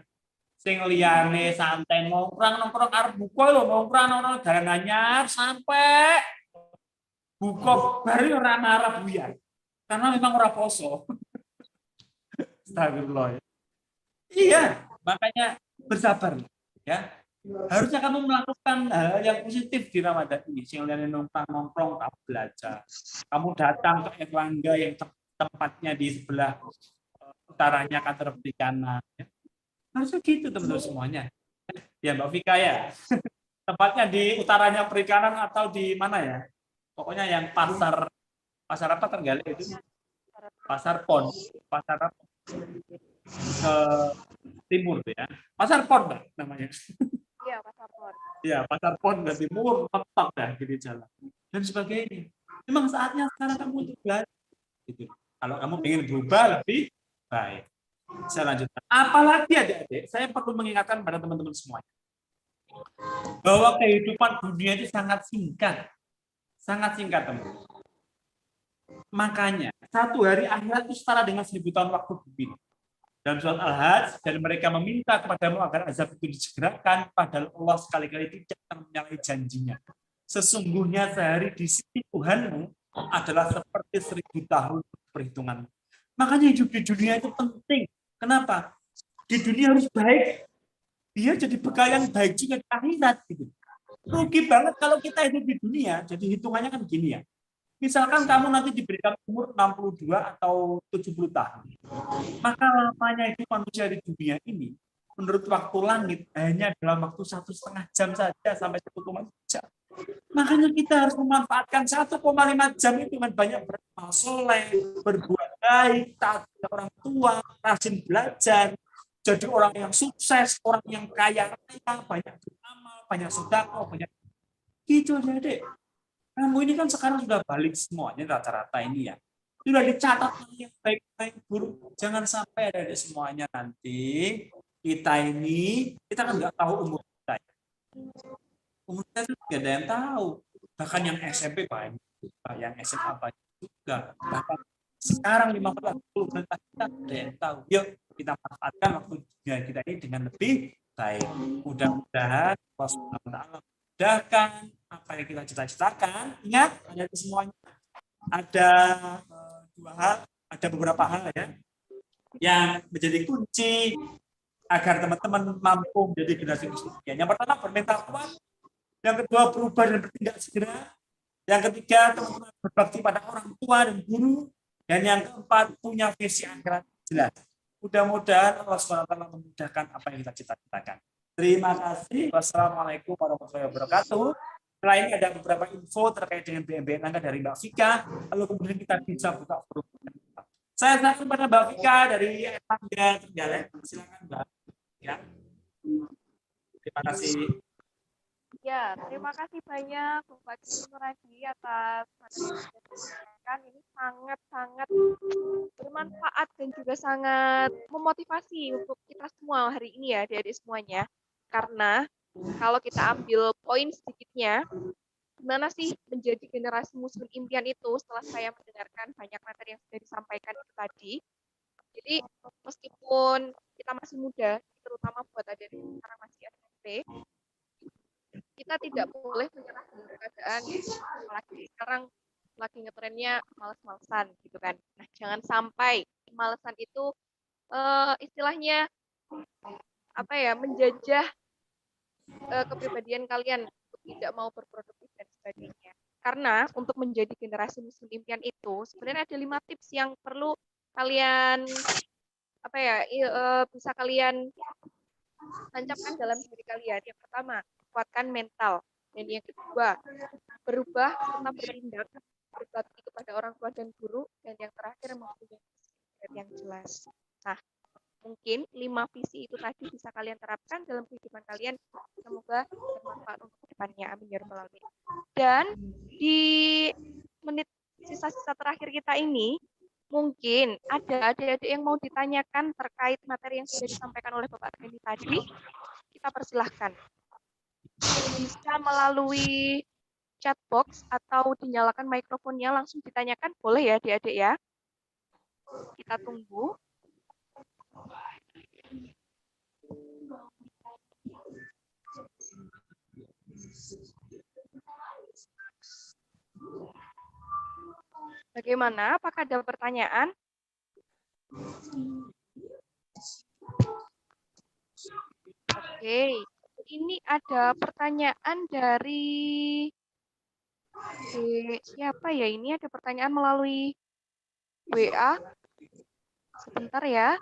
Sing liyane santai nongkrong arep buka lho, nongkrong dalan anyar sampai buka baru ora marah buyar. Karena memang ora poso. Astagfirullah. Iya, makanya bersabar ya. Harusnya kamu melakukan hal yang positif di Ramadan ini. Sing liyane nongkrong kamu belajar. Kamu datang ke Erlangga yang tempatnya di sebelah utaranya kantor perikanan. Ya. Harusnya gitu teman-teman semuanya. Ya Mbak Vika ya. Tempatnya di utaranya perikanan atau di mana ya? Pokoknya yang pasar apa Trenggalek itu? Pasar Pon. Pasar apa? Ke timur ya. Pasar Pon Mbak namanya. Iya, Pasar Pon. Ya, Pasar Pon dan timur mentok dah gitu jalan. Dan sebagainya. Memang saatnya sekarang kamu untuk belajar. Gitu. Kalau kamu ingin berubah lebih baik. Saya lanjutkan. Apalagi adik-adik, saya perlu mengingatkan pada teman-teman semuanya. Bahwa kehidupan dunia itu sangat singkat. Sangat singkat, teman-teman. Makanya, satu hari akhirat itu setara dengan 1000 tahun waktu bumi. Dalam surat Al-Hajj, dan mereka meminta kepadamu agar azab itu disegerakan, padahal Allah sekali-kali tidak akan menyalahi janjinya. Sesungguhnya sehari di sisi Tuhanmu adalah seperti 1000 tahun perhitungan. Makanya hidup di dunia itu penting. Kenapa? Di dunia harus baik. Dia jadi bekal yang baik juga di akhirat. Gitu. Rugi banget kalau kita hidup di dunia, jadi hitungannya kan gini ya. Misalkan kamu nanti diberikan umur 62 atau 70 tahun. Maka lamanya hidup manusia di dunia ini, menurut waktu langit, hanya dalam waktu 1,5 jam saja sampai 1,5 jam. Makanya kita harus memanfaatkan 1,5 jam itu dengan banyak beramal soleh, berbuat baik, taat kepada orang tua, rajin belajar, jadi orang yang sukses, orang yang kaya raya, banyak beramal, banyak sedekah, banyak gitu adik-adik. Kamu ini kan sekarang sudah balik semuanya rata-rata ini ya. Sudah dicatat yang baik-baik buruk. Jangan sampai ada semuanya nanti kita kan nggak tahu umur kita. Umur kita itu tidak ada yang tahu. Bahkan yang SMP banyak, yang SMA banyak juga. Bahkan sekarang 15-20 menit kita ada yang tahu. Yuk kita manfaatkan waktu kita ini dengan lebih baik. Mudah-mudahan Allah Subhanahu wa Ta'ala mudahkan apa yang kita cita-citakan. Ingat, ada semuanya. Ada dua hal, ada beberapa hal ya yang menjadi kunci agar teman-teman mampu menjadi generasi muslim. Yang pertama bermental kuat, yang kedua berubah dan bertindak segera, yang ketiga teman-teman berbakti pada orang tua dan guru, dan yang keempat punya visi akhirat jelas. Mudah-mudahan Allah SWT memudahkan apa yang kita cita-citakan. Terima kasih. Wassalamualaikum warahmatullahi wabarakatuh. Setelah ini ada beberapa info terkait dengan BMBN Angga dari Mbak Vika, lalu kemudian kita bisa buka forum. Saya serahkan kepada Mbak Vika dari Erlangga Trenggalek. Silakan Mbak. Ya. Terima kasih. Ya, terima kasih banyak Bapak Nuradi atas materi yang sudah disampaikan. Ini sangat-sangat bermanfaat dan juga sangat memotivasi untuk kita semua hari ini ya, adik-adik semuanya. Karena kalau kita ambil poin sedikitnya, gimana sih menjadi generasi muslim impian itu setelah saya mendengarkan banyak materi yang sudah disampaikan itu tadi. Jadi meskipun kita masih muda, terutama buat adik-adik yang sekarang masih SMP, kita tidak boleh menyerah dengan keadaan, apalagi sekarang lagi ngetrennya males-malesan gitu kan. Nah, jangan sampai malesan itu istilahnya apa ya, menjajah kepribadian kalian untuk tidak mau berproduktif dan sebagainya. Karena untuk menjadi generasi muslim impian itu sebenarnya ada 5 tips yang perlu kalian apa ya bisa kalian tancapkan dalam diri kalian. Yang pertama, kuatkan mental. Dan yang kedua, berubah serta bertindak berbakti kepada orang tua dan guru. Dan yang terakhir, mempunyai visi yang jelas. Nah, mungkin 5 visi itu tadi bisa kalian terapkan dalam kehidupan kalian. Semoga bermanfaat untuk kedepannya. Amin ya rabbal alamin. Dan di menit sisa-sisa terakhir kita ini, mungkin ada adik-adik yang mau ditanyakan terkait materi yang sudah disampaikan oleh Bapak Reni tadi, kita persilahkan. Bisa melalui chat box atau dinyalakan mikrofonnya langsung ditanyakan, boleh ya adik-adik ya. Kita tunggu. Bagaimana? Apakah ada pertanyaan? Oke, ini ada pertanyaan dari siapa ya? Ini ada pertanyaan melalui WA. Sebentar ya.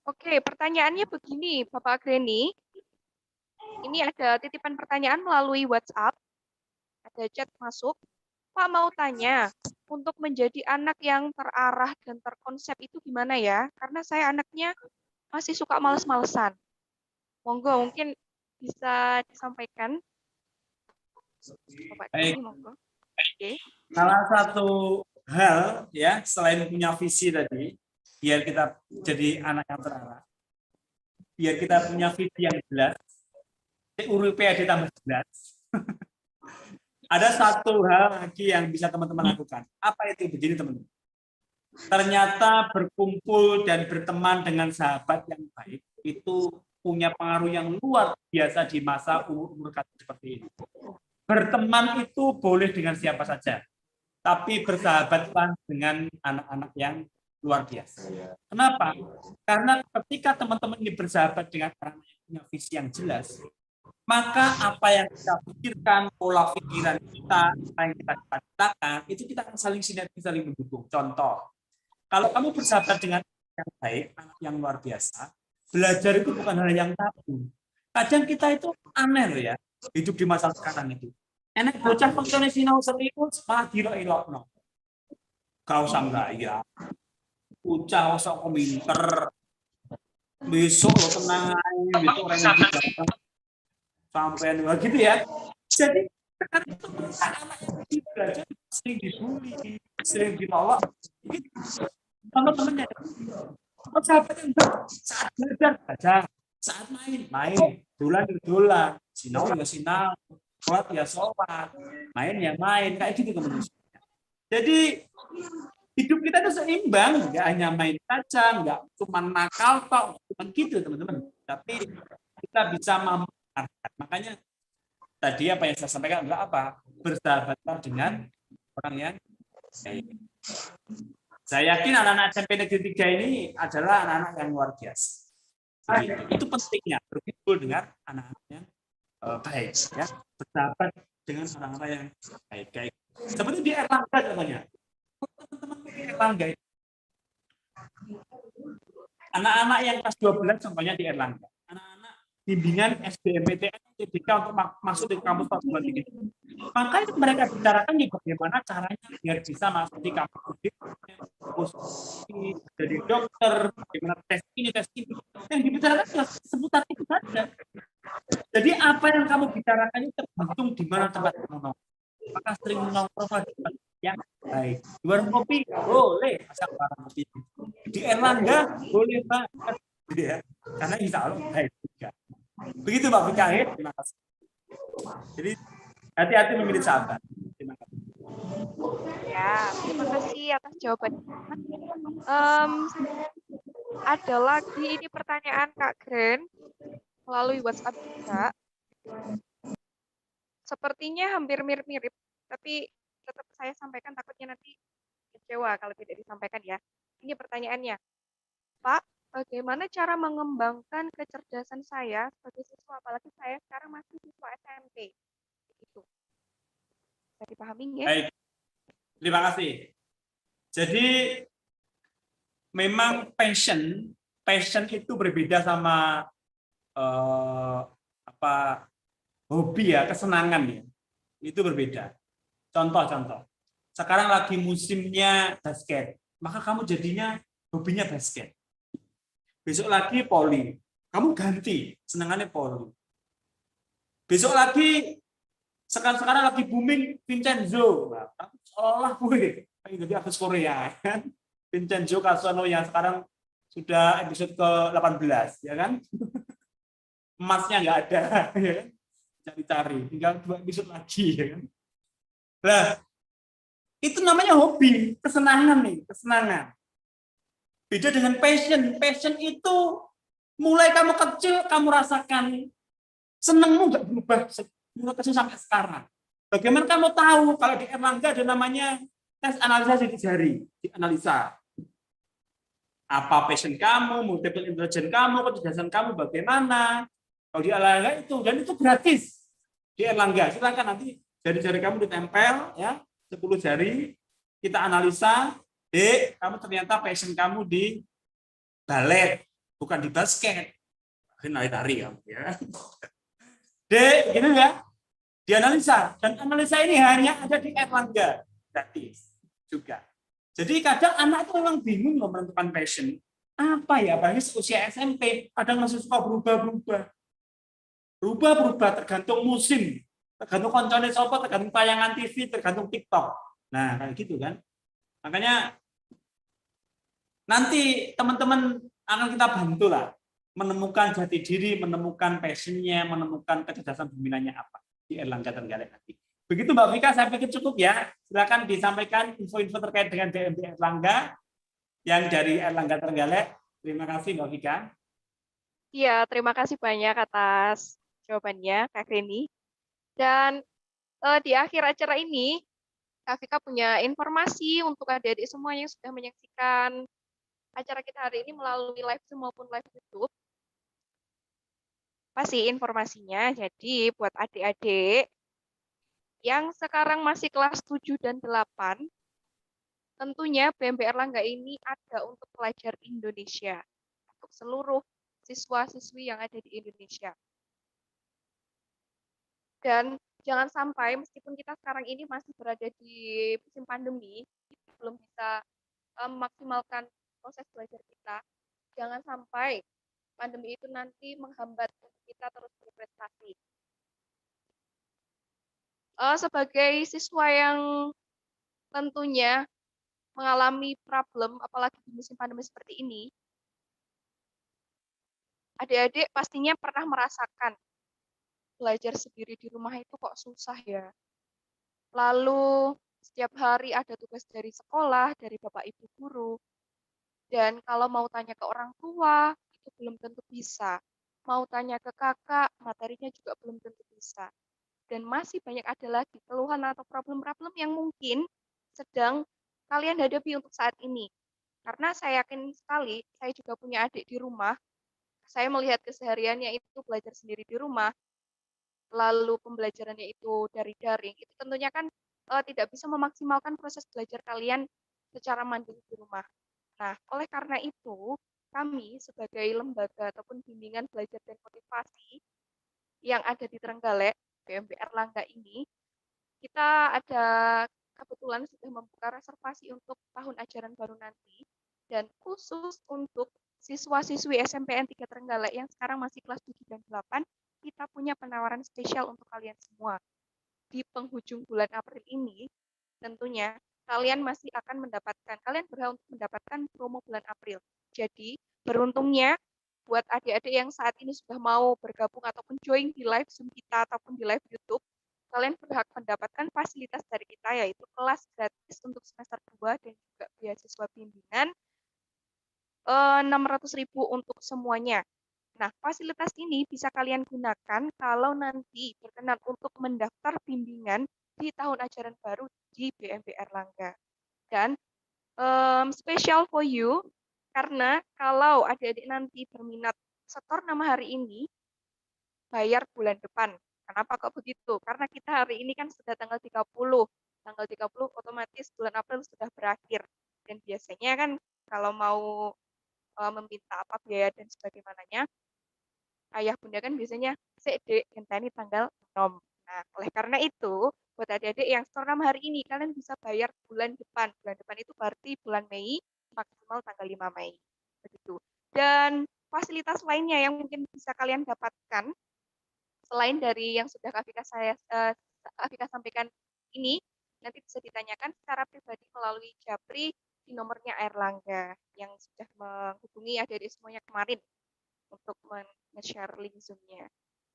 Oke, pertanyaannya begini, Bapak Greni. Ini ada titipan pertanyaan melalui WhatsApp. Ada chat masuk. Pak mau tanya, untuk menjadi anak yang terarah dan terkonsep itu gimana ya? Karena saya anaknya masih suka males-malesan. Monggo, mungkin bisa disampaikan. Bapak Greni, monggo. Oke. Salah satu hal ya selain punya visi tadi, biar kita jadi anak yang terarah, biar kita punya visi yang jelas, URP ditambah jelas. Ada satu hal lagi yang bisa teman-teman lakukan. Apa itu? Begini teman-teman. Ternyata berkumpul dan berteman dengan sahabat yang baik itu punya pengaruh yang luar biasa di masa umur seperti ini. Berteman itu boleh dengan siapa saja, tapi bersahabatlah dengan anak-anak yang luar biasa. Kenapa? Karena ketika teman-teman ini bersahabat dengan orang yang punya visi yang jelas, maka apa yang kita pikirkan, pola pikiran kita, apa yang kita cita-citakan, itu kita akan saling sinergi, saling mendukung. Contoh, kalau kamu bersahabat dengan yang baik, anak yang luar biasa, belajar itu bukan hal yang tabu. Kadang kita itu aneh loh ya, hidup di masa sekarang itu. Enak bocah fungsione sinau serius malah diro-ilokno. Kau sanggaya. Bocah sok kominter. Besok lo tenang aja, besok orang yang sampai gitu ya. Jadi sekarang itu anak-anak yang belajar sering dibully, sering ditolak. Teman-temannya saat belajar baca, saat main, dolan, sinau ya sinau, sholat ya sholat, main ya main, kayak gitu teman-teman. Jadi hidup kita itu seimbang, nggak hanya main saja, nggak cuma nakal kok, cuma gitu teman-teman. Tapi kita bisa memanfaatkan. Makanya tadi apa yang saya sampaikan adalah apa? Bersahabatlah dengan orang yang baik. Saya yakin anak-anak SMP Negeri 3 ini adalah anak-anak yang luar biasa. Begitu. Itu pentingnya berkumpul dengan anak-anak yang baik, ya, bersahabat dengan orang-orang yang baik. Seperti di Erlangga namanya. Teman-teman di Erlangga. Anak-anak yang kelas 12 contohnya di Erlangga. Anak-anak bimbingan SBMPTN TBK untuk masuk di kampus perguruan tinggi. Maka itu mereka bicarakan nih bagaimana caranya biar bisa masuk di kampus jadi dokter, bagaimana tes ini, tes itu. Yang dibicarakan ya seputar itu saja. Jadi apa yang kamu bicarakan itu tergantung di mana tempat kamu nongkrong. Apakah sering nongkrong di tempat yang baik. Di warung kopi boleh asal warung kopi. Di Erlangga boleh banget, gitu ya. Karena insya Allah baik juga. Begitu Pak Fikahid, terima kasih. Jadi hati-hati memilih sahabat. Terima kasih. Ya, terima kasih atas jawabannya. Em, ada lagi ini pertanyaan Kak Gren melalui WhatsApp juga. Sepertinya hampir mirip-mirip, tapi tetap saya sampaikan takutnya nanti kecewa kalau tidak disampaikan ya. Ini pertanyaannya, Pak, bagaimana cara mengembangkan kecerdasan saya sebagai siswa, apalagi saya sekarang masih siswa SMP? Itu bisa dipahami ya? Baik, terima kasih. Jadi memang passion itu berbeda sama hobi ya, kesenangan ya. Itu berbeda. Contoh-contoh. Sekarang lagi musimnya basket, maka kamu jadinya hobinya basket. Besok lagi poli, kamu ganti senangannya poli. Besok lagi sekarang lagi booming Vincenzo, nah, seolah gue jadi artis Korea kan. Vincenzo Kasono yang sekarang sudah episode ke-18 ya kan. Emasnya nggak ada ya kan. Cari-cari, tinggal 2 episode lagi ya kan. Nah, itu namanya hobi, kesenangan nih, kesenangan. Beda dengan passion. Passion itu mulai kamu kecil kamu rasakan, senengmu nggak berubah mulai kecil sampai sekarang. Bagaimana kamu tahu kalau di Erlangga ada namanya tes analisa sidik jari, dianalisa apa passion kamu, multiple intelligence kamu, kecerdasan kamu bagaimana. Kalau di Erlangga itu, dan itu gratis di Erlangga. Silakan nanti jari-jari kamu ditempel ya, 10 jari, kita analisa. Dek, kamu ternyata passion kamu di balet, bukan di basket. Nari-nari kamu ya. Dek, gitu ya. Dianalisa. Dan analisa ini hanya ada di Erlangga. Gratis juga. Jadi kadang anak itu memang bingung loh menentukan passion. Apa ya, apalagi usia SMP, kadang masih suka berubah-berubah. Berubah-berubah tergantung musim. Tergantung koncone sopo, tergantung tayangan TV, tergantung TikTok. Nah, kayak gitu kan. Makanya nanti teman-teman akan kita bantu lah menemukan jati diri, menemukan passionnya, menemukan kecerdasan pembinanya apa di Erlangga Trenggalek nanti. Begitu Mbak Vika, saya pikir cukup ya. Silakan disampaikan info-info terkait dengan BMD Erlangga yang dari Erlangga Trenggalek. Terima kasih Mbak Vika. Iya, terima kasih banyak atas jawabannya Kak Greni. Dan di akhir acara ini, Kak Vika punya informasi untuk adik-adik semua yang sudah menyaksikan acara kita hari ini melalui live Zoom maupun live YouTube. Pasti informasinya, jadi buat adik-adik yang sekarang masih kelas 7 dan 8, tentunya BMB Erlangga ini ada untuk pelajar Indonesia, untuk seluruh siswa-siswi yang ada di Indonesia. Dan jangan sampai, meskipun kita sekarang ini masih berada di musim pandemi, kita belum bisa memaksimalkan proses belajar kita, jangan sampai pandemi itu nanti menghambat kita terus berprestasi. Sebagai siswa yang tentunya mengalami problem, apalagi di musim pandemi seperti ini, adik-adik pastinya pernah merasakan belajar sendiri di rumah itu kok susah ya. Lalu setiap hari ada tugas dari sekolah, dari Bapak Ibu guru, dan kalau mau tanya ke orang tua, itu belum tentu bisa. Mau tanya ke kakak, materinya juga belum tentu bisa. Dan masih banyak ada lagi keluhan atau problem-problem yang mungkin sedang kalian hadapi untuk saat ini. Karena saya yakin sekali, saya juga punya adik di rumah, saya melihat kesehariannya itu belajar sendiri di rumah, lalu pembelajarannya itu dari daring, itu tentunya kan tidak bisa memaksimalkan proses belajar kalian secara mandiri di rumah. Nah, oleh karena itu, kami sebagai lembaga ataupun bimbingan belajar dan motivasi yang ada di Trenggalek, BMB Erlangga ini, kita ada kebetulan sudah membuka reservasi untuk tahun ajaran baru nanti, dan khusus untuk siswa-siswi SMPN 3 Trenggalek yang sekarang masih kelas 7 dan 8, kita punya penawaran spesial untuk kalian semua. Di penghujung bulan April ini, tentunya kalian masih akan mendapatkan, kalian berhak untuk mendapatkan promo bulan April. Jadi, beruntungnya buat adik-adik yang saat ini sudah mau bergabung ataupun join di live Zoom kita ataupun di live YouTube, kalian berhak mendapatkan fasilitas dari kita, yaitu kelas gratis untuk semester 2 dan juga beasiswa bimbingan 600.000 untuk semuanya. Nah, fasilitas ini bisa kalian gunakan kalau nanti berkenan untuk mendaftar bimbingan di tahun ajaran baru di BMP Erlangga. Dan special for you, karena kalau adik-adik nanti berminat setor nama hari ini, bayar bulan depan. Kenapa kok begitu? Karena kita hari ini kan sudah tanggal 30. Tanggal 30 otomatis bulan April sudah berakhir. Dan biasanya kan kalau mau meminta apa biaya dan sebagaimananya, ayah bunda kan biasanya sedek ngenteni tanggal 6. Nah, oleh karena itu, buat adik-adik yang setor nama hari ini, kalian bisa bayar bulan depan. Bulan depan itu berarti bulan Mei, maksimal tanggal 5 Mei. Begitu. Dan fasilitas lainnya yang mungkin bisa kalian dapatkan, selain dari yang sudah Kak Vika sampaikan ini, nanti bisa ditanyakan secara pribadi melalui Japri di nomornya Erlangga yang sudah menghubungi adik-adik semuanya kemarin untuk men-share link Zoom-nya.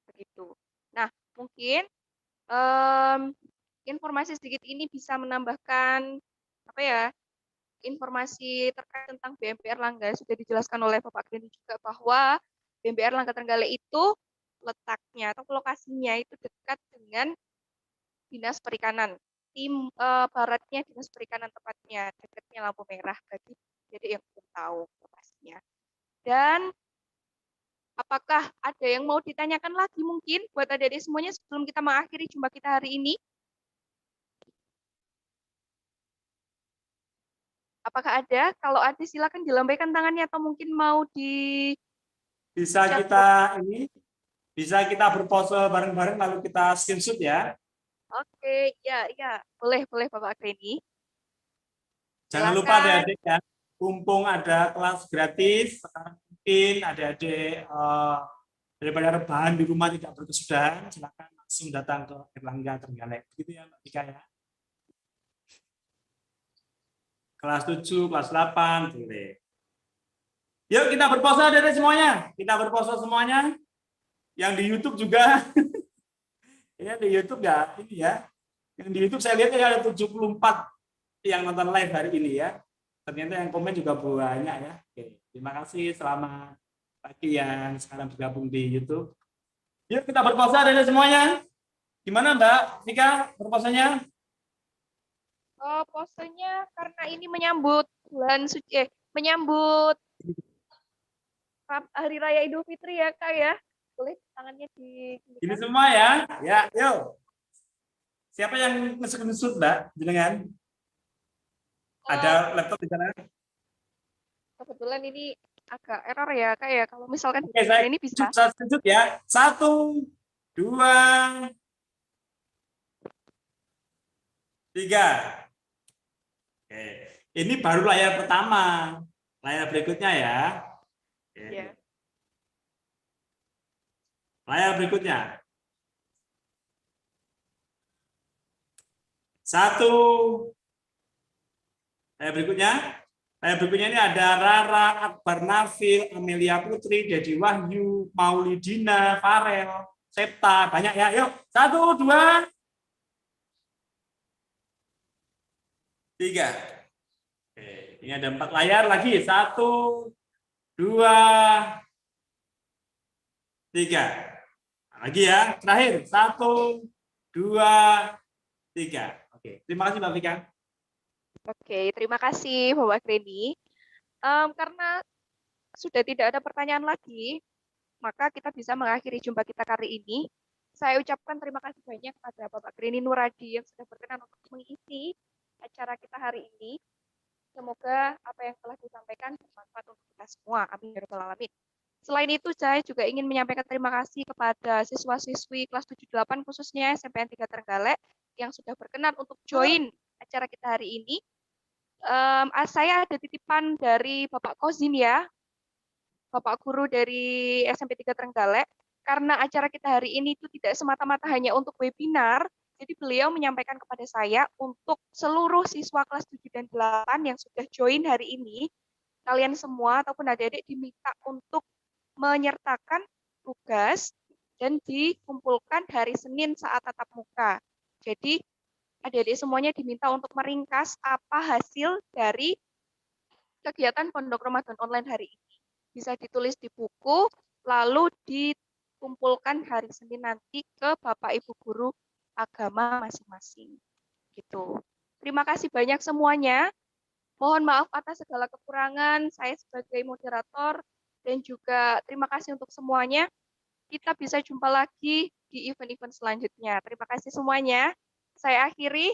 Begitu. Nah, mungkin informasi sedikit ini bisa menambahkan apa ya, informasi terkait tentang BMP Erlangga. Sudah dijelaskan oleh Bapak Greni juga bahwa BMP Erlangga Trenggalek itu letaknya atau lokasinya itu dekat dengan Dinas Perikanan. Baratnya Dinas Perikanan tepatnya, dekatnya lampu merah. Jadi yang belum tahu lokasinya. Dan apakah ada yang mau ditanyakan lagi mungkin buat adik-adik semuanya sebelum kita mengakhiri jumpa kita hari ini? Apakah ada? Kalau ada silakan dilambaikan tangannya atau mungkin mau di Bisa chat. bisa kita berpose bareng-bareng lalu kita screenshot ya. Oke, ya, boleh Bapak Greni. Jangan lupa adik-adik ya, mumpung ada kelas gratis, sekarang mungkin adik-adik daripada rebahan di rumah tidak berkesudahan, silakan langsung datang ke Erlangga Trenggalek. Begitu ya Mbak Tika ya. Kelas 7, kelas 8, boleh. Yuk kita berpose adik-adik semuanya. Kita berpose semuanya. Yang di YouTube juga. Ya di YouTube ya, ini ya. Yang di YouTube saya lihat ada 74 yang nonton live hari ini ya. Ternyata yang komen juga banyak ya. Oke, terima kasih, selamat pagi yang sekarang bergabung di YouTube. Yuk kita berpose adik-adik semuanya. Gimana Mbak Nika berposenya? Posenya karena ini menyambut bulan suci, menyambut Hari Raya Idul Fitri ya Kak ya. Boleh tangannya Ini semua ya. Ya, yuk. Siapa yang ngesut-ngesut Mbak? Jenengan? Ada laptop di sana? Kebetulan ini agak error ya Kak ya. Kalau misalkan Oke, saya ini bisa. sujud ya. 1, 2, 3. Oke. Ini baru layar pertama. Layar berikutnya ya. Oke. Ya. Layar berikutnya. 1. Layar berikutnya. Layar berikutnya ini ada Rara, Akbar Nafil, Amelia Putri, Dedi Wahyu, Maulidina, Farel, Septa, banyak ya. Yuk, 1, 2, 3. Oke, ini ada 4 layar lagi. 1, 2, 3. Lagi ya, terakhir. 1, 2, 3. Oke, terima kasih Mbak Vika. Oke, terima kasih Bapak Greni. Karena sudah tidak ada pertanyaan lagi, maka kita bisa mengakhiri jumpa kita kali ini. Saya ucapkan terima kasih banyak kepada Bapak Greni Nuradi yang sudah berkenan untuk mengisi acara kita hari ini. Semoga apa yang telah disampaikan bermanfaat untuk kita semua. Amin ya rabbal alamin. Selain itu, saya juga ingin menyampaikan terima kasih kepada siswa-siswi kelas 7-8 khususnya SMPN 3 Trenggalek yang sudah berkenan untuk join acara kita hari ini. Saya ada titipan dari Bapak Kozin ya, Bapak Guru dari SMP 3 Trenggalek. Karena acara kita hari ini itu tidak semata-mata hanya untuk webinar, jadi beliau menyampaikan kepada saya untuk seluruh siswa kelas 7 dan 8 yang sudah join hari ini, kalian semua ataupun adik-adik diminta untuk menyertakan tugas dan dikumpulkan hari Senin saat tatap muka. Jadi adik-adik semuanya diminta untuk meringkas apa hasil dari kegiatan Pondok Ramadan online hari ini. Bisa ditulis di buku, lalu dikumpulkan hari Senin nanti ke Bapak Ibu Guru agama masing-masing. Gitu. Terima kasih banyak semuanya. Mohon maaf atas segala kekurangan saya sebagai moderator dan juga terima kasih untuk semuanya. Kita bisa jumpa lagi di event-event selanjutnya. Terima kasih semuanya. Saya akhiri.